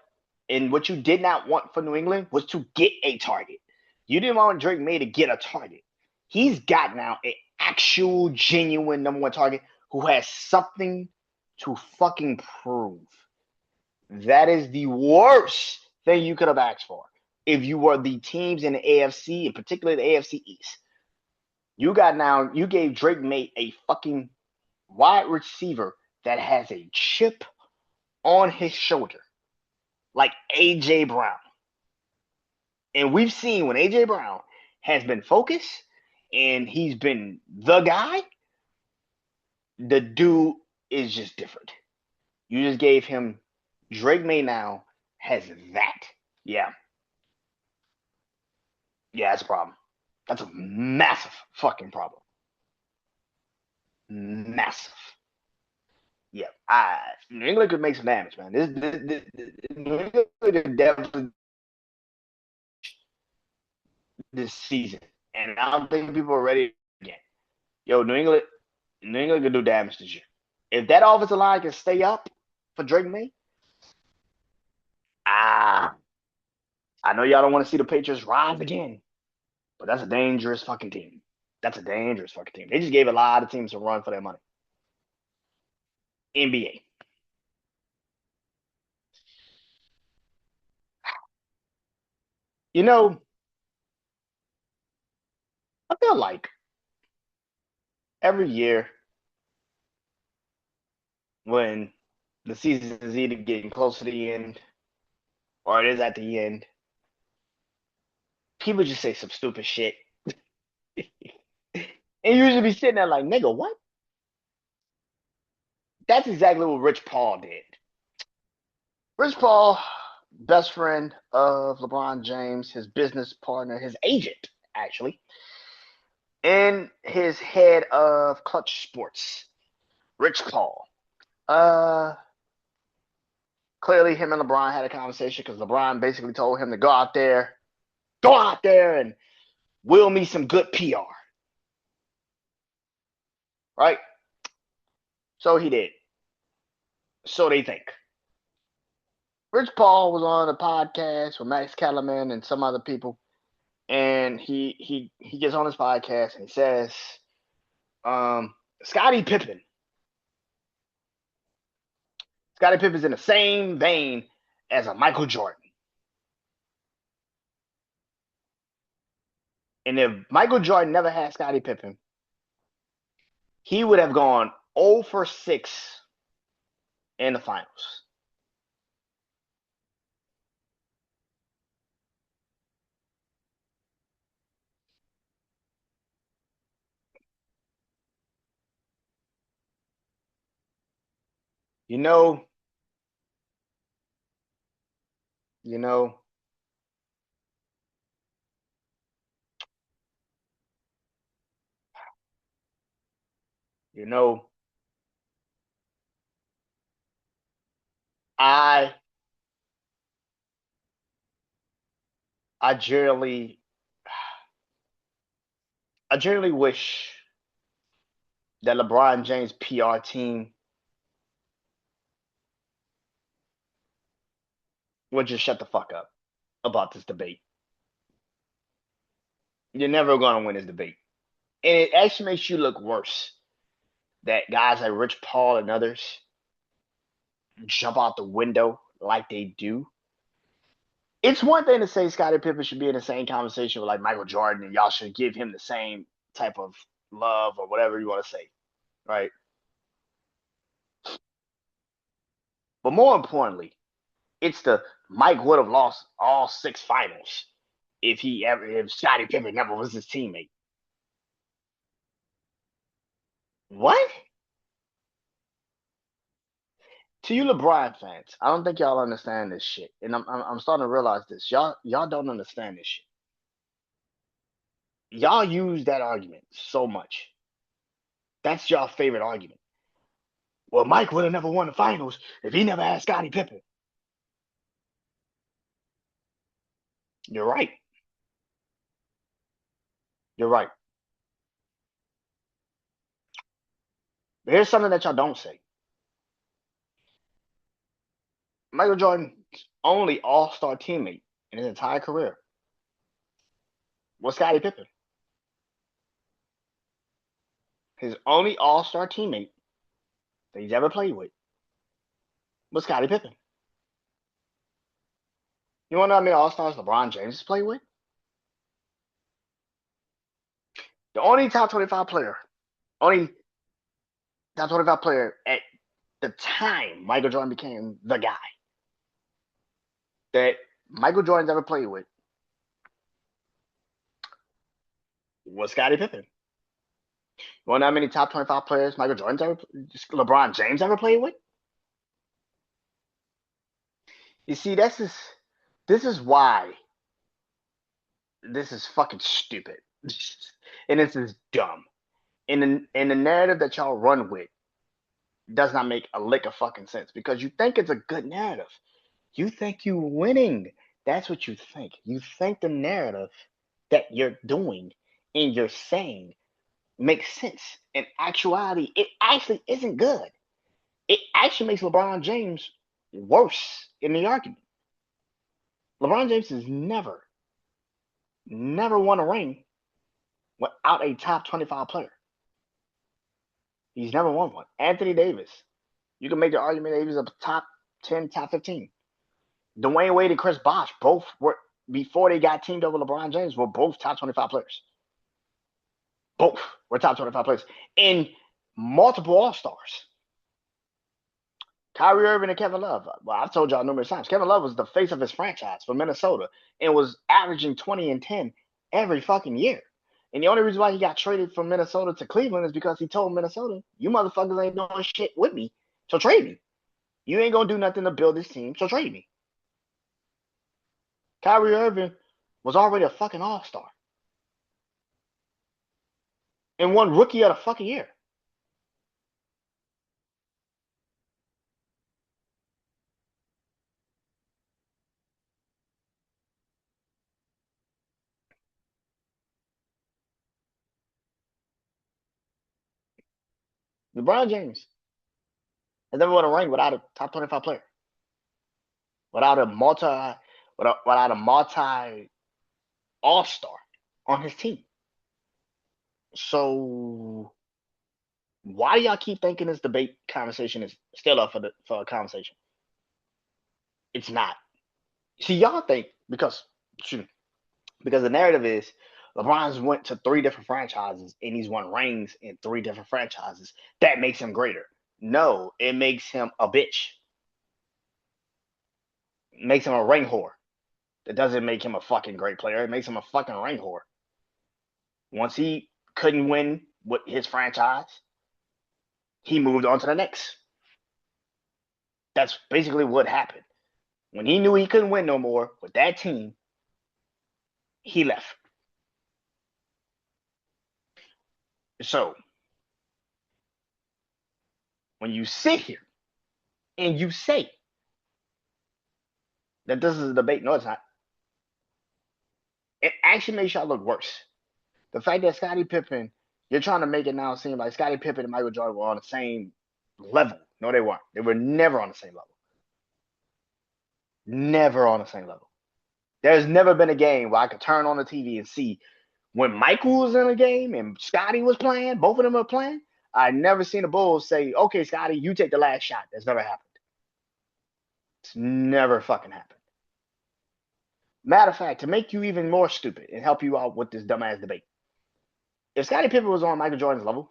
Speaker 1: And what you did not want for New England was to get a target. You didn't want Drake May to get a target. He's got now an actual, genuine number one target who has something to fucking prove. That is the worst thing you could have asked for if you were the teams in the AFC, in particular the AFC East. You gave Drake May a fucking wide receiver that has a chip on his shoulder, like A.J. Brown. And we've seen when A.J. Brown has been focused and he's been the guy, the dude is just different. You just gave him Drake May now has that. Yeah. Yeah, that's a problem. That's a massive fucking problem. Massive. Yeah. New England could make some damage, man. New England could definitely this season. And I don't think people are ready again. Yo, New England can do damage this year. If that offensive line can stay up for Drake May, I know y'all don't want to see the Patriots rise again, but that's a dangerous fucking team. That's a dangerous fucking team. They just gave a lot of teams a run for their money. NBA. You know, I feel like every year when the season is either getting close to the end or it is at the end, people just say some stupid shit. And you usually be sitting there like, nigga, what? That's exactly what Rich Paul did. Rich Paul, best friend of LeBron James, his business partner, his agent, actually, and his head of Clutch Sports, Rich Paul. Clearly, him and LeBron had a conversation because LeBron basically told him to go out there and will me some good PR. Right? So he did. So they think. Rich Paul was on a podcast with Max Kellerman and some other people, and he gets on his podcast and he says, Scottie Pippen's in the same vein as a Michael Jordan. And if Michael Jordan never had Scottie Pippen, he would have gone 0 for 6 in the finals. You know, you know, you know, I I generally wish that LeBron James PR team would just shut the fuck up about this debate. You're never going to win this debate. And it actually makes you look worse that guys like Rich Paul and others jump out the window like they do. It's one thing to say Scottie Pippen should be in the same conversation with like Michael Jordan, and y'all should give him the same type of love or whatever you want to say, right? But more importantly, it's the Mike would have lost all 6 finals if Scottie Pippen never was his teammate. What? To you LeBron fans, I don't think y'all understand this shit, and I'm starting to realize this. Y'all don't understand this shit. Y'all use that argument so much. That's your favorite argument. Well, Mike would have never won the finals if he never had Scottie Pippen. You're right. You're right. But here's something that y'all don't say. Michael Jordan's only all-star teammate in his entire career was Scottie Pippen. His only all-star teammate that he's ever played with was Scottie Pippen. You want to know how many all-stars LeBron James has played with? The only only top 25 player at the time Michael Jordan became the guy that Michael Jordan's ever played with was Scottie Pippen. You want to know how many top 25 players LeBron James ever played with? You see, this is why this is fucking stupid. And this is dumb. And the narrative that y'all run with does not make a lick of fucking sense because you think it's a good narrative. You think you're winning. That's what you think. You think the narrative that you're doing and you're saying makes sense. In actuality, it actually isn't good. It actually makes LeBron James worse in the argument. LeBron James has never won a ring without a top 25 player. He's never won one. Anthony Davis. You can make the argument that he was a top 10, top 15. Dwayne Wade and Chris Bosh both were, before they got teamed over LeBron James, were both top 25 players. Both were top 25 players. And multiple All-Stars. Kyrie Irving and Kevin Love. Well, I've told y'all numerous times. Kevin Love was the face of his franchise for Minnesota and was averaging 20 and 10 every fucking year. And the only reason why he got traded from Minnesota to Cleveland is because he told Minnesota, you motherfuckers ain't doing shit with me, so trade me. You ain't going to do nothing to build this team, so trade me. Kyrie Irving was already a fucking all-star. And won Rookie of the fucking Year. LeBron James has never won a ring without a top 25 player. Without a multi all-star on his team. So why do y'all keep thinking this debate conversation is still up for a conversation? It's not. See, y'all think because the narrative is LeBron's went to 3 different franchises and he's won rings in 3 different franchises. That makes him greater. No, it makes him a bitch. It makes him a ring whore. That doesn't make him a fucking great player. It makes him a fucking ring whore. Once he couldn't win with his franchise, he moved on to the next. That's basically what happened. When he knew he couldn't win no more with that team, he left. So, when you sit here and you say that this is a debate, no, it's not. It actually makes y'all look worse. The fact that Scottie Pippen, you're trying to make it now seem like Scottie Pippen and Michael Jordan were on the same level. No, they weren't. They were never on the same level. Never on the same level. There's never been a game where I could turn on the TV and see when Michael was in a game and Scottie was playing, both of them are playing. I never seen the Bulls say, "Okay, Scotty, you take the last shot." That's never happened. It's never fucking happened. Matter of fact, to make you even more stupid and help you out with this dumbass debate, if Scottie Pippen was on Michael Jordan's level,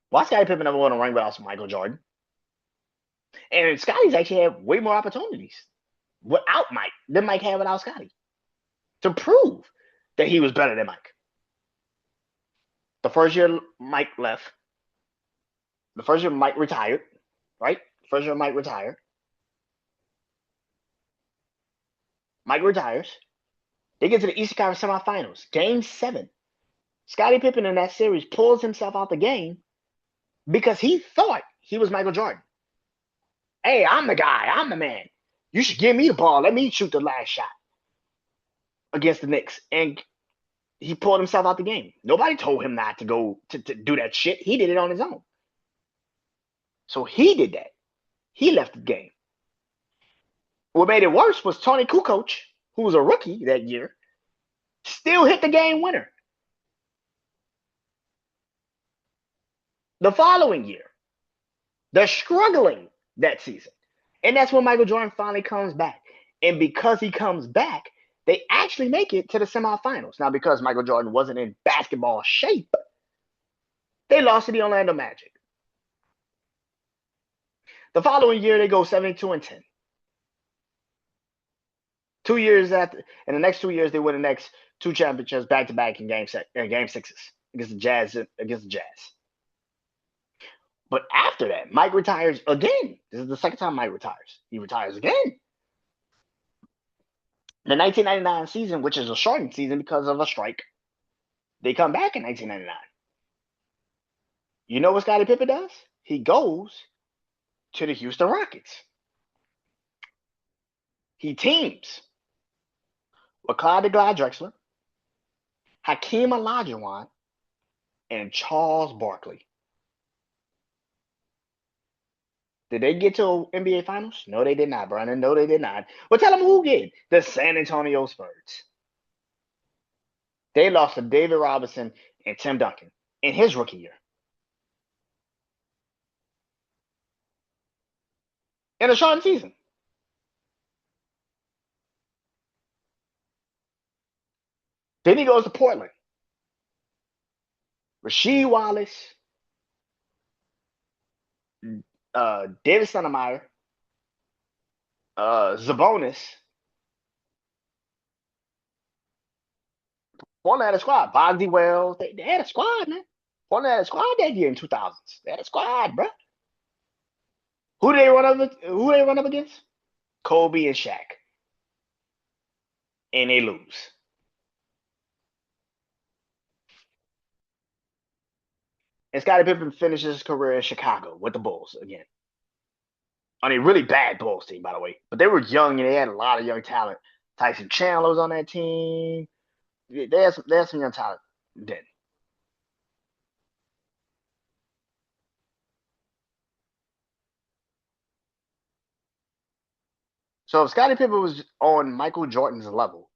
Speaker 1: why Scottie Pippen never won a ring without Michael Jordan? And Scotty's actually had way more opportunities without Mike than Mike had without Scotty to prove that he was better than Mike. The first year Mike left, the first year Mike retired, right? First year Mike retired. Mike retires. They get to the Eastern Conference semifinals, Game 7. Scottie Pippen in that series pulls himself out the game because he thought he was Michael Jordan. Hey, I'm the guy. I'm the man. You should give me the ball. Let me shoot the last shot against the Knicks. And he pulled himself out the game. Nobody told him not to go to do that shit. He did it on his own. So he did that. He left the game. What made it worse was Tony Kukoc, who was a rookie that year, still hit the game winner. The following year, they're struggling that season. And that's when Michael Jordan finally comes back. And because he comes back, they actually make it to the semifinals. Now, because Michael Jordan wasn't in basketball shape, they lost to the Orlando Magic. The following year, they go 72-10. 2 years after, in the next 2 years, they win the next 2 championships back to back in game sixes against the Jazz. But after that, Mike retires again. This is the second time Mike retires. He retires again. The 1999 season, which is a shortened season because of a strike, they come back in 1999. You know what Scottie Pippen does? He goes to the Houston Rockets. He teams with Clyde the Glide Drexler, Hakeem Olajuwon, and Charles Barkley. Did they get to NBA Finals? No, they did not, Brandon. No, they did not. Well, tell them who did. The San Antonio Spurs. They lost to David Robinson and Tim Duncan in his rookie year. In a shortened season. Then he goes to Portland. Rasheed Wallace, David Stoudemire, Zabonis. Portland had a squad. Bogdy Wells. They had a squad, man. Portland had a squad that year in 2000s. They had a squad, bro. Who they run up against? Kobe and Shaq. And they lose. And Scottie Pippen finishes his career in Chicago with the Bulls again. On a really bad Bulls team, by the way. But they were young and they had a lot of young talent. Tyson Chandler was on that team. They had some young talent then. So if Scottie Pippen was on Michael Jordan's level,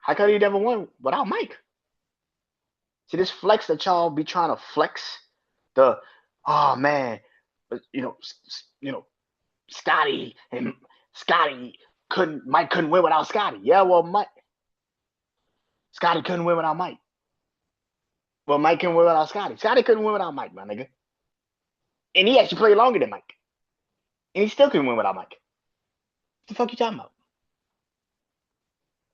Speaker 1: how could he never won without Mike? See, this flex that y'all be trying to flex, oh man, you know, Mike couldn't win without Scotty. Yeah, well, Scotty couldn't win without Mike. Well, Mike couldn't win without Scotty. Scotty couldn't win without Mike, my nigga. And he actually played longer than Mike. And he still couldn't win without Mike. What the fuck you talking about?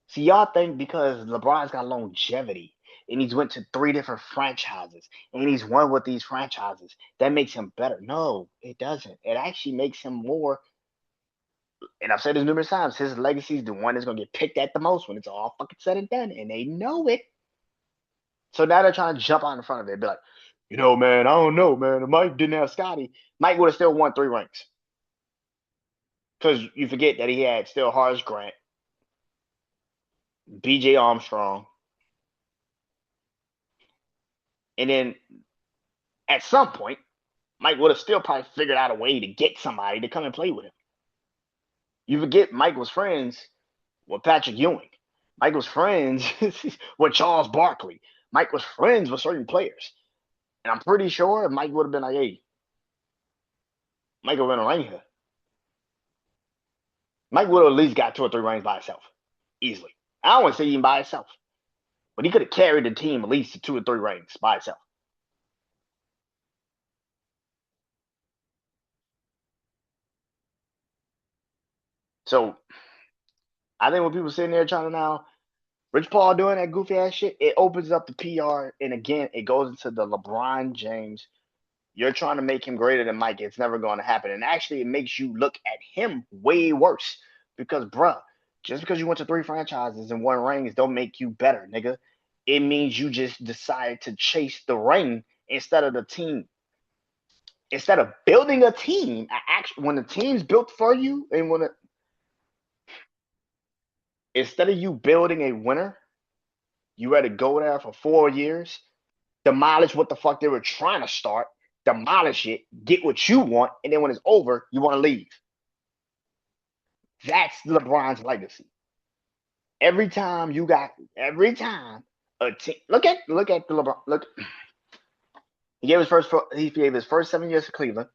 Speaker 1: See, y'all think because LeBron's got longevity and he's went to 3 different franchises and he's won with these franchises, that makes him better. No, it doesn't. It actually makes him more, and I've said this numerous times, his legacy is the one that's going to get picked at the most when it's all fucking said and done, and they know it. So now they're trying to jump out in front of it. Be like, man, I don't know, man. If Mike didn't have Scotty, Mike would have still won 3 rings. Because you forget that he had still Horace Grant, B.J. Armstrong, and then at some point, Mike would have still probably figured out a way to get somebody to come and play with him. You forget Mike was friends with Patrick Ewing. Mike was friends with Charles Barkley. Mike was friends with certain players. And I'm pretty sure Mike would have been like, hey, Mike would have been a ring here. Mike would have at least got 2 or 3 rings by himself. Easily. I don't want to say even by himself. But he could have carried the team at least to 2 or 3 rings by himself. So I think when people sitting there trying to now Rich Paul doing that goofy ass shit, it opens up the PR, and again, it goes into the LeBron James. You're trying to make him greater than Mike. It's never going to happen. And actually, it makes you look at him way worse because, bruh, just because you went to 3 franchises and 1 rings don't make you better, nigga. It means you just decided to chase the ring instead of the team. Instead of building a team, when the team's built for you, and instead of you building a winner, you had to go there for 4 years, demolish what the fuck they were trying to start, demolish it, get what you want, and then when it's over, you want to leave. That's LeBron's legacy. Every time a team look at the LeBron look. He gave his first 7 years to Cleveland,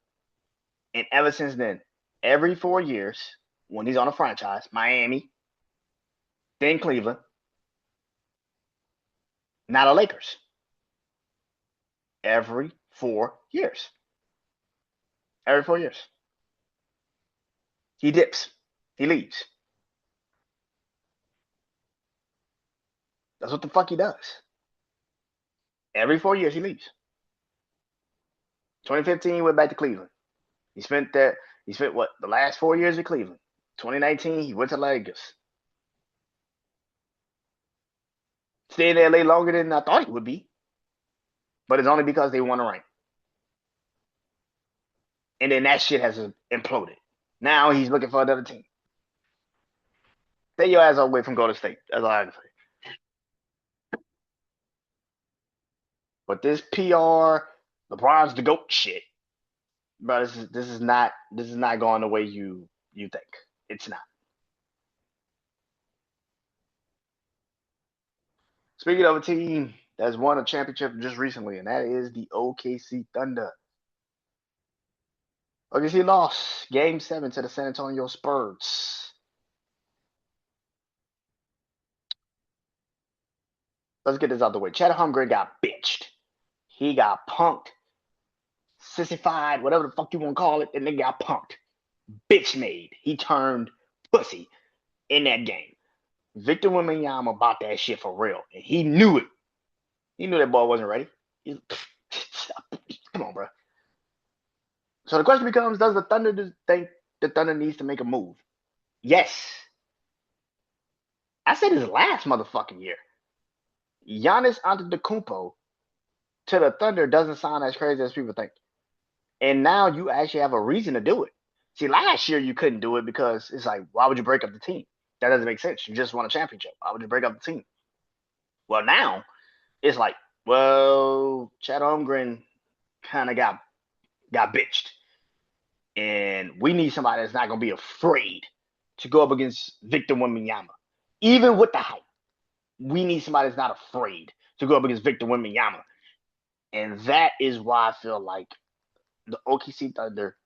Speaker 1: and ever since then, every 4 years when he's on a franchise, Miami, then Cleveland, now the Lakers. Every 4 years. Every 4 years. He dips. He leaves. That's what the fuck he does. Every 4 years he leaves. 2015 he went back to Cleveland. He spent the last 4 years at Cleveland. 2019 he went to Lakers. Stayed in LA longer than I thought he would be. But it's only because they won a ring. And then that shit has imploded. Now he's looking for another team. Stay your ass away from Golden State. That's all I can say. But this PR, LeBron's the GOAT shit, bro. This is not going the way you think. It's not. Speaking of a team that's won a championship just recently, and that is the OKC Thunder. OKC lost Game 7 to the San Antonio Spurs. Let's get this out the way. Chet Holmgren got bitched. He got punked, sissified, whatever the fuck you want to call it, and they got punked. Bitch made. He turned pussy in that game. Victor Wembanyama about that shit for real, and he knew it. He knew that ball wasn't ready. Come on, bro. So the question becomes, does the Thunder think the Thunder needs to make a move? Yes. I said his last motherfucking year. Giannis Antetokounmpo to the Thunder doesn't sound as crazy as people think. And now you actually have a reason to do it. See, last year you couldn't do it because it's like, why would you break up the team? That doesn't make sense. You just won a championship. Why would you break up the team? Well, now it's like, well, Chad Holmgren kind of got bitched. And we need somebody that's not going to be afraid to go up against Victor Wembanyama. Even with the hype, we need somebody that's not afraid to go up against Victor Wembanyama. And that is why I feel like the OKC Thunder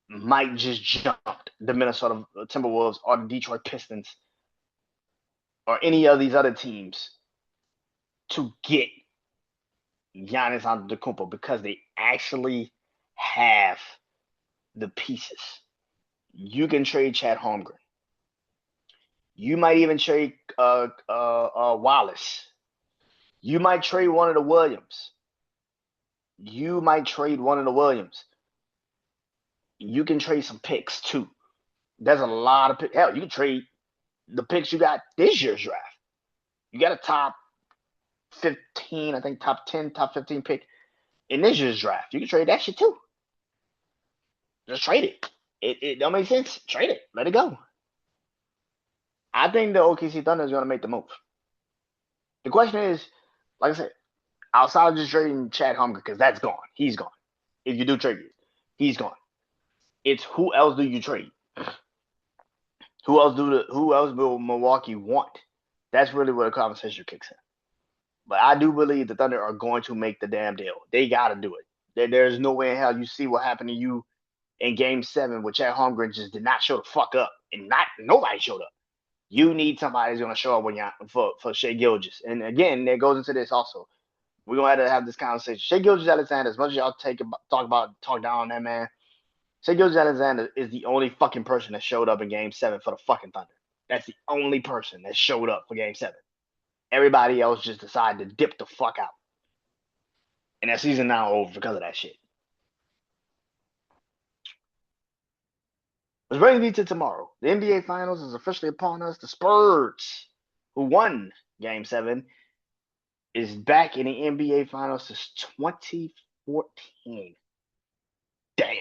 Speaker 1: might just jump the Minnesota Timberwolves or the Detroit Pistons or any of these other teams to get Giannis Antetokounmpo because they actually have the pieces. You can trade Chad Holmgren. You might even trade Wallace. You might trade one of the Williams. You can trade some picks too. There's a lot of picks. Hell, you can trade the picks you got this year's draft. You got a top 15, I think top 10, top 15 pick in this year's draft. You can trade that shit too. Just trade it. It don't make sense. Trade it. Let it go. I think the OKC Thunder is going to make the move. The question is, like I said, outside of just trading Chad Holmgren, because that's gone. He's gone. If you do trade it, he's gone. It's who else do you trade? Who else will Milwaukee want? That's really where the conversation kicks in. But I do believe the Thunder are going to make the damn deal. They got to do it. There's no way in hell you see what happened to you in Game 7 with Chet Holmgren just did not show the fuck up. And not nobody showed up. You need somebody who's going to show up when you for Shai Gilgeous. And again, that goes into this also. We're going to have this conversation. Shai Gilgeous-Alexander, as much as y'all talk down on that man, Shai Gilgeous-Alexander is the only fucking person that showed up in Game 7 for the fucking Thunder. That's the only person that showed up for Game 7. Everybody else just decided to dip the fuck out. And that season now over because of that shit. Which brings me to tomorrow. The NBA Finals is officially upon us. The Spurs, who won Game 7, is back in the NBA Finals since 2014. Damn.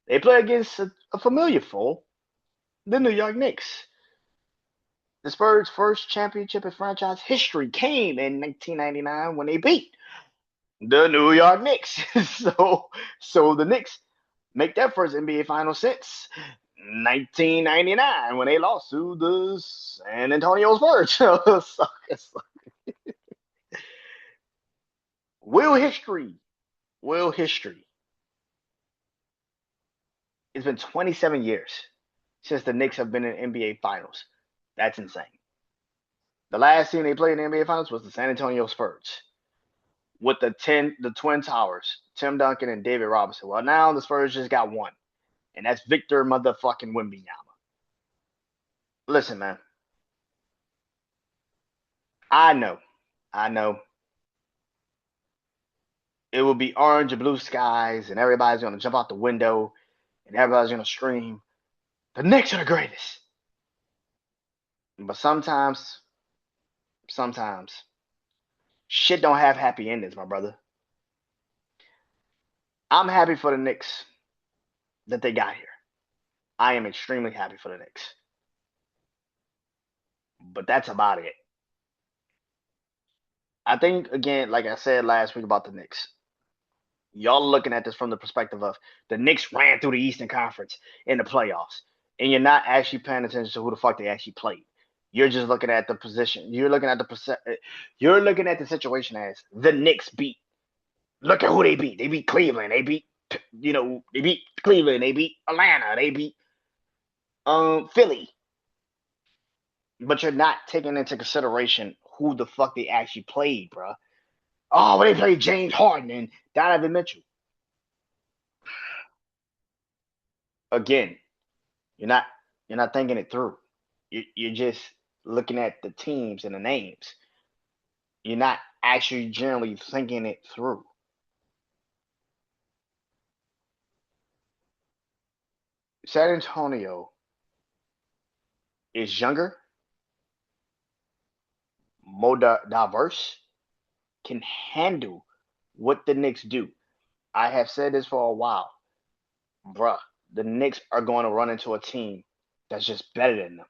Speaker 1: They play against a familiar foe, the New York Knicks. The Spurs' first championship in franchise history came in 1999 when they beat the New York Knicks. so the Knicks make their first NBA final since 1999 when they lost to the San Antonio Spurs. Will history. It's been 27 years since the Knicks have been in NBA Finals. That's insane. The last team they played in the NBA Finals was the San Antonio Spurs with the Twin Towers, Tim Duncan and David Robinson. Well, now the Spurs just got one, and that's Victor motherfucking Wembanyama. Listen, man. I know. It will be orange and blue skies, and everybody's going to jump out the window, and everybody's going to scream, the Knicks are the greatest. But sometimes, shit don't have happy endings, my brother. I'm happy for the Knicks that they got here. I am extremely happy for the Knicks. But that's about it. I think, again, like I said last week about the Knicks, y'all are looking at this from the perspective of the Knicks ran through the Eastern Conference in the playoffs, and you're not actually paying attention to who the fuck they actually played. You're just looking at the position. You're looking at the situation as the Knicks beat. Look at who they beat. They beat Cleveland. They beat Cleveland. They beat Atlanta. They beat Philly. But you're not taking into consideration who the fuck they actually played, bro. Oh, well, they played James Harden and Donovan Mitchell. Again, you're not thinking it through. You're just looking at the teams and the names. You're not actually generally thinking it through. San Antonio is younger, more diverse, can handle what the Knicks do. I have said this for a while. Bruh, the Knicks are going to run into a team that's just better than them.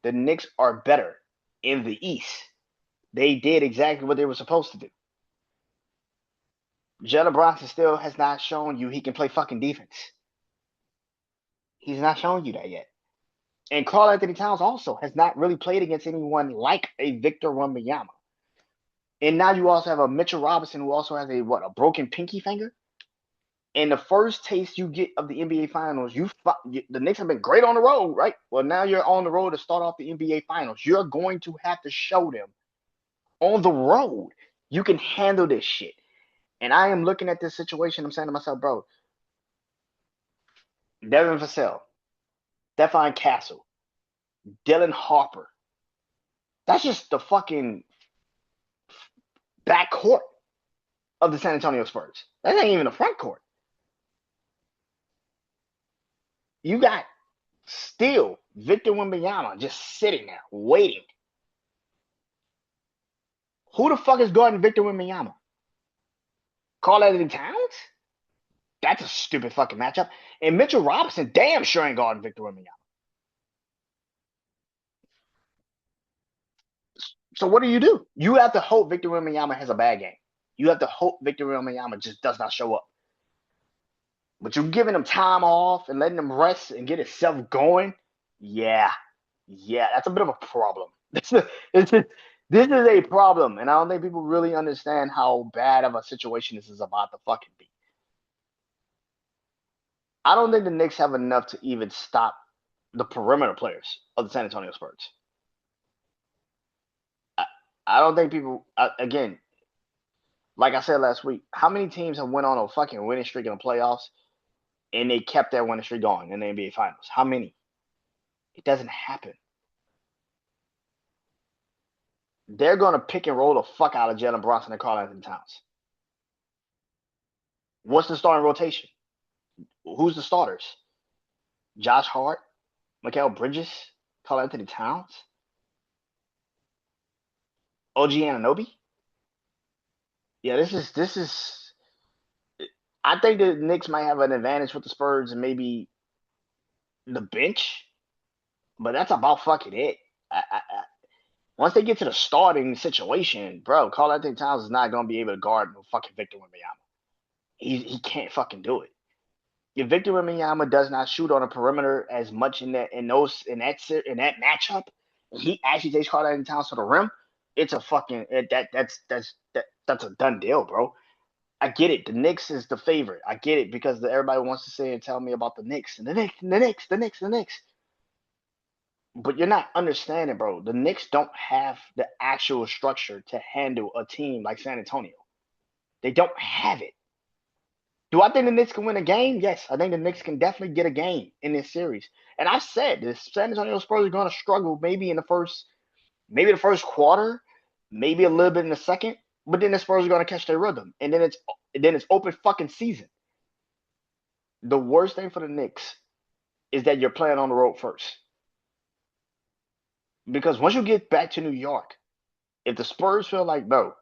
Speaker 1: The Knicks are better in the East. They did exactly what they were supposed to do. Jalen Brunson still has not shown you he can play fucking defense. He's not showing you that yet. And Karl-Anthony Towns also has not really played against anyone like a Victor Wembanyama. And now you also have a Mitchell Robinson who also has a broken pinky finger. And the first taste you get of the NBA Finals, the Knicks have been great on the road, right? Well, now you're on the road to start off the NBA Finals. You're going to have to show them on the road you can handle this shit. And I am looking at this situation. I'm saying to myself, bro, Devin Vassell, Stephon Castle, Dylan Harper. That's just the fucking backcourt of the San Antonio Spurs. That ain't even the front court. You got still Victor Wembanyama just sitting there waiting. Who the fuck is guarding Victor Wembanyama? Karl-Anthony Towns? That's a stupid fucking matchup. And Mitchell Robinson damn sure ain't guarding Victor Wembanyama. So what do? You have to hope Victor Wembanyama has a bad game. You have to hope Victor Wembanyama just does not show up. But you're giving him time off and letting him rest and get himself going. Yeah, that's a bit of a problem. This is a problem, and I don't think people really understand how bad of a situation this is about to fucking be. I don't think the Knicks have enough to even stop the perimeter players of the San Antonio Spurs. I, I don't think people, again, like I said last week, how many teams have went on a fucking winning streak in the playoffs and they kept that winning streak going in the NBA Finals? How many? It doesn't happen. They're going to pick and roll the fuck out of Jalen Brunson and Karl Anthony Towns. What's the starting rotation? Who's the starters? Josh Hart, Mikal Bridges, Karl Anthony Towns, OG Anunoby. Yeah, this is. I think the Knicks might have an advantage with the Spurs and maybe the bench, but that's about fucking it. Once they get to the starting situation, bro, Karl Anthony Towns is not gonna be able to guard no fucking Victor Wembanyama. He can't fucking do it. If Victor Wembanyama does not shoot on the perimeter as much in that matchup, and he actually takes Karl Anthony Towns to the rim, it's a fucking that's a done deal, bro. I get it. The Knicks is the favorite. I get it because everybody wants to say and tell me about the Knicks and the Knicks, and the Knicks, the Knicks, the Knicks. But you're not understanding, bro. The Knicks don't have the actual structure to handle a team like San Antonio. They don't have it. Do I think the Knicks can win a game? Yes, I think the Knicks can definitely get a game in this series. And I said the San Antonio Spurs are going to struggle maybe in maybe the first quarter, maybe a little bit in the second, but then the Spurs are going to catch their rhythm, and then it's open fucking season. The worst thing for the Knicks is that you're playing on the road first, because once you get back to New York, if the Spurs feel like, bro,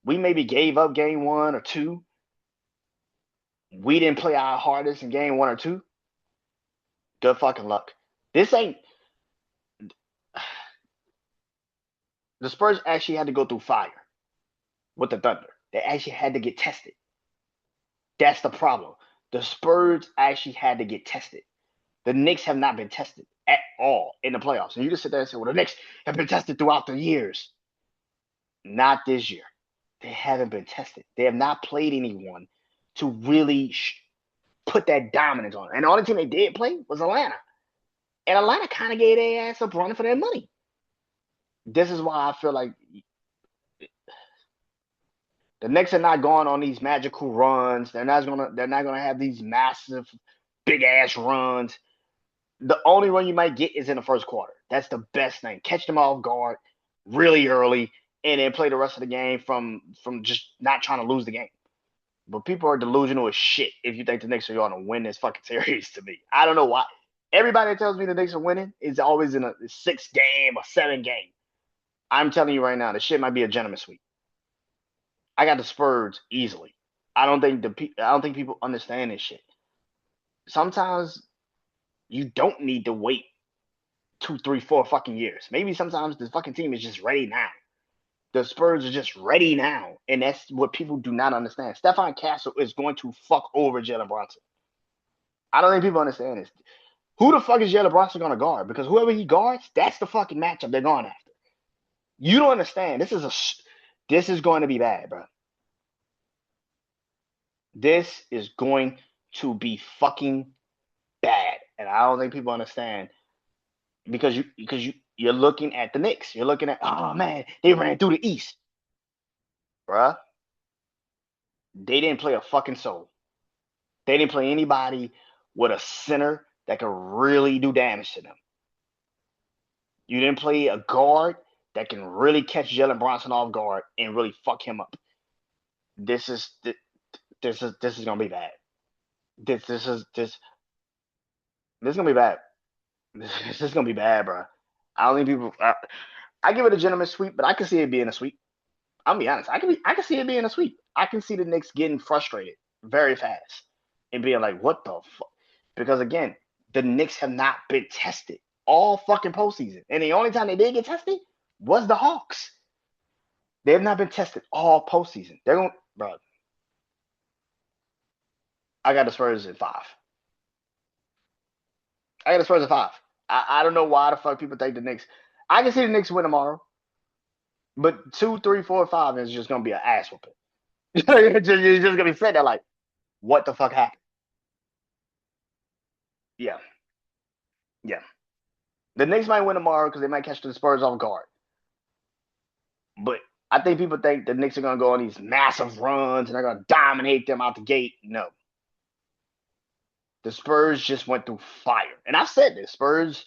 Speaker 1: we maybe gave up game 1 or 2, we didn't play our hardest in game 1 or 2, good fucking luck. This ain't. The Spurs actually had to go through fire with the Thunder. They actually had to get tested. That's the problem. The Spurs actually had to get tested. The Knicks have not been tested at all in the playoffs. And you just sit there and say, well, the Knicks have been tested throughout the years. Not this year. They haven't been tested. They have not played anyone to really put that dominance on. And the only team they did play was Atlanta. And Atlanta kind of gave their ass up running for their money. This is why I feel like the Knicks are not going on these magical runs. They're not gonna have these massive, big ass runs. The only run you might get is in the first quarter. That's the best thing. Catch them off guard really early, and then play the rest of the game from just not trying to lose the game. But people are delusional as shit if you think the Knicks are going to win this fucking series. To me, I don't know why. Everybody that tells me the Knicks are winning is always in a 6 game or 7 game. I'm telling you right now, the shit might be a gentleman's sweep. I got the Spurs easily. I don't think people understand this shit. Sometimes you don't need to wait 2, 3, 4 fucking years. Maybe sometimes the fucking team is just ready now. The Spurs are just ready now, and that's what people do not understand. Stephon Castle is going to fuck over Jalen Brunson. I don't think people understand this. Who the fuck is Jalen Brunson going to guard? Because whoever he guards, that's the fucking matchup they're going after. You don't understand. This is going to be bad, bro. This is going to be fucking bad, and I don't think people understand because you're looking at the Knicks. You're looking at, oh man, they ran through the East, bruh. They didn't play a fucking soul. They didn't play anybody with a center that could really do damage to them. You didn't play a guard that can really catch Jalen Brunson off guard and really fuck him up. This is gonna be bad. This is gonna be bad. This is gonna be bad, bro. I don't think people. I give it a gentleman's sweep, but I can see it being a sweep. I'm gonna be honest. I can see it being a sweep. I can see the Knicks getting frustrated very fast and being like, "What the fuck?" Because again, the Knicks have not been tested all fucking postseason, and the only time they did get tested was the Hawks. They have not been tested all postseason. They're going, bro. I got the Spurs at 5. I got the Spurs at 5. I don't know why the fuck people think the Knicks. I can see the Knicks win tomorrow. But 2, 3, 4, 5 is just gonna be an ass whooping. You're just gonna be sitting there like, what the fuck happened? Yeah, yeah. The Knicks might win tomorrow because they might catch the Spurs off guard. But I think people think the Knicks are gonna go on these massive runs and they're gonna dominate them out the gate. No, the Spurs just went through fire, and I said this Spurs.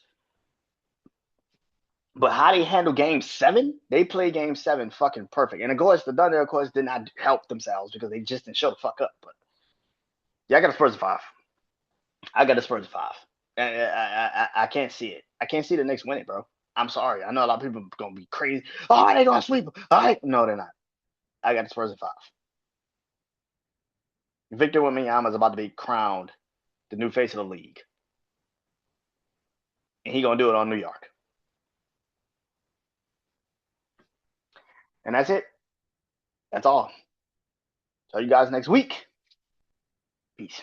Speaker 1: But how they handle Game 7, they play Game 7 fucking perfect. And of course, the Thunder, of course, did not help themselves because they just didn't show the fuck up. But yeah, I got the Spurs at 5. I got the Spurs at 5. I can't see it. I can't see the Knicks winning, bro. I'm sorry. I know a lot of people are gonna be crazy. Oh, they gonna sweep them. All right, no, they're not. I got the Spurs at 5. Victor Wembanyama is about to be crowned the new face of the league, and he gonna do it on New York. And that's it. That's all. Tell you guys next week. Peace.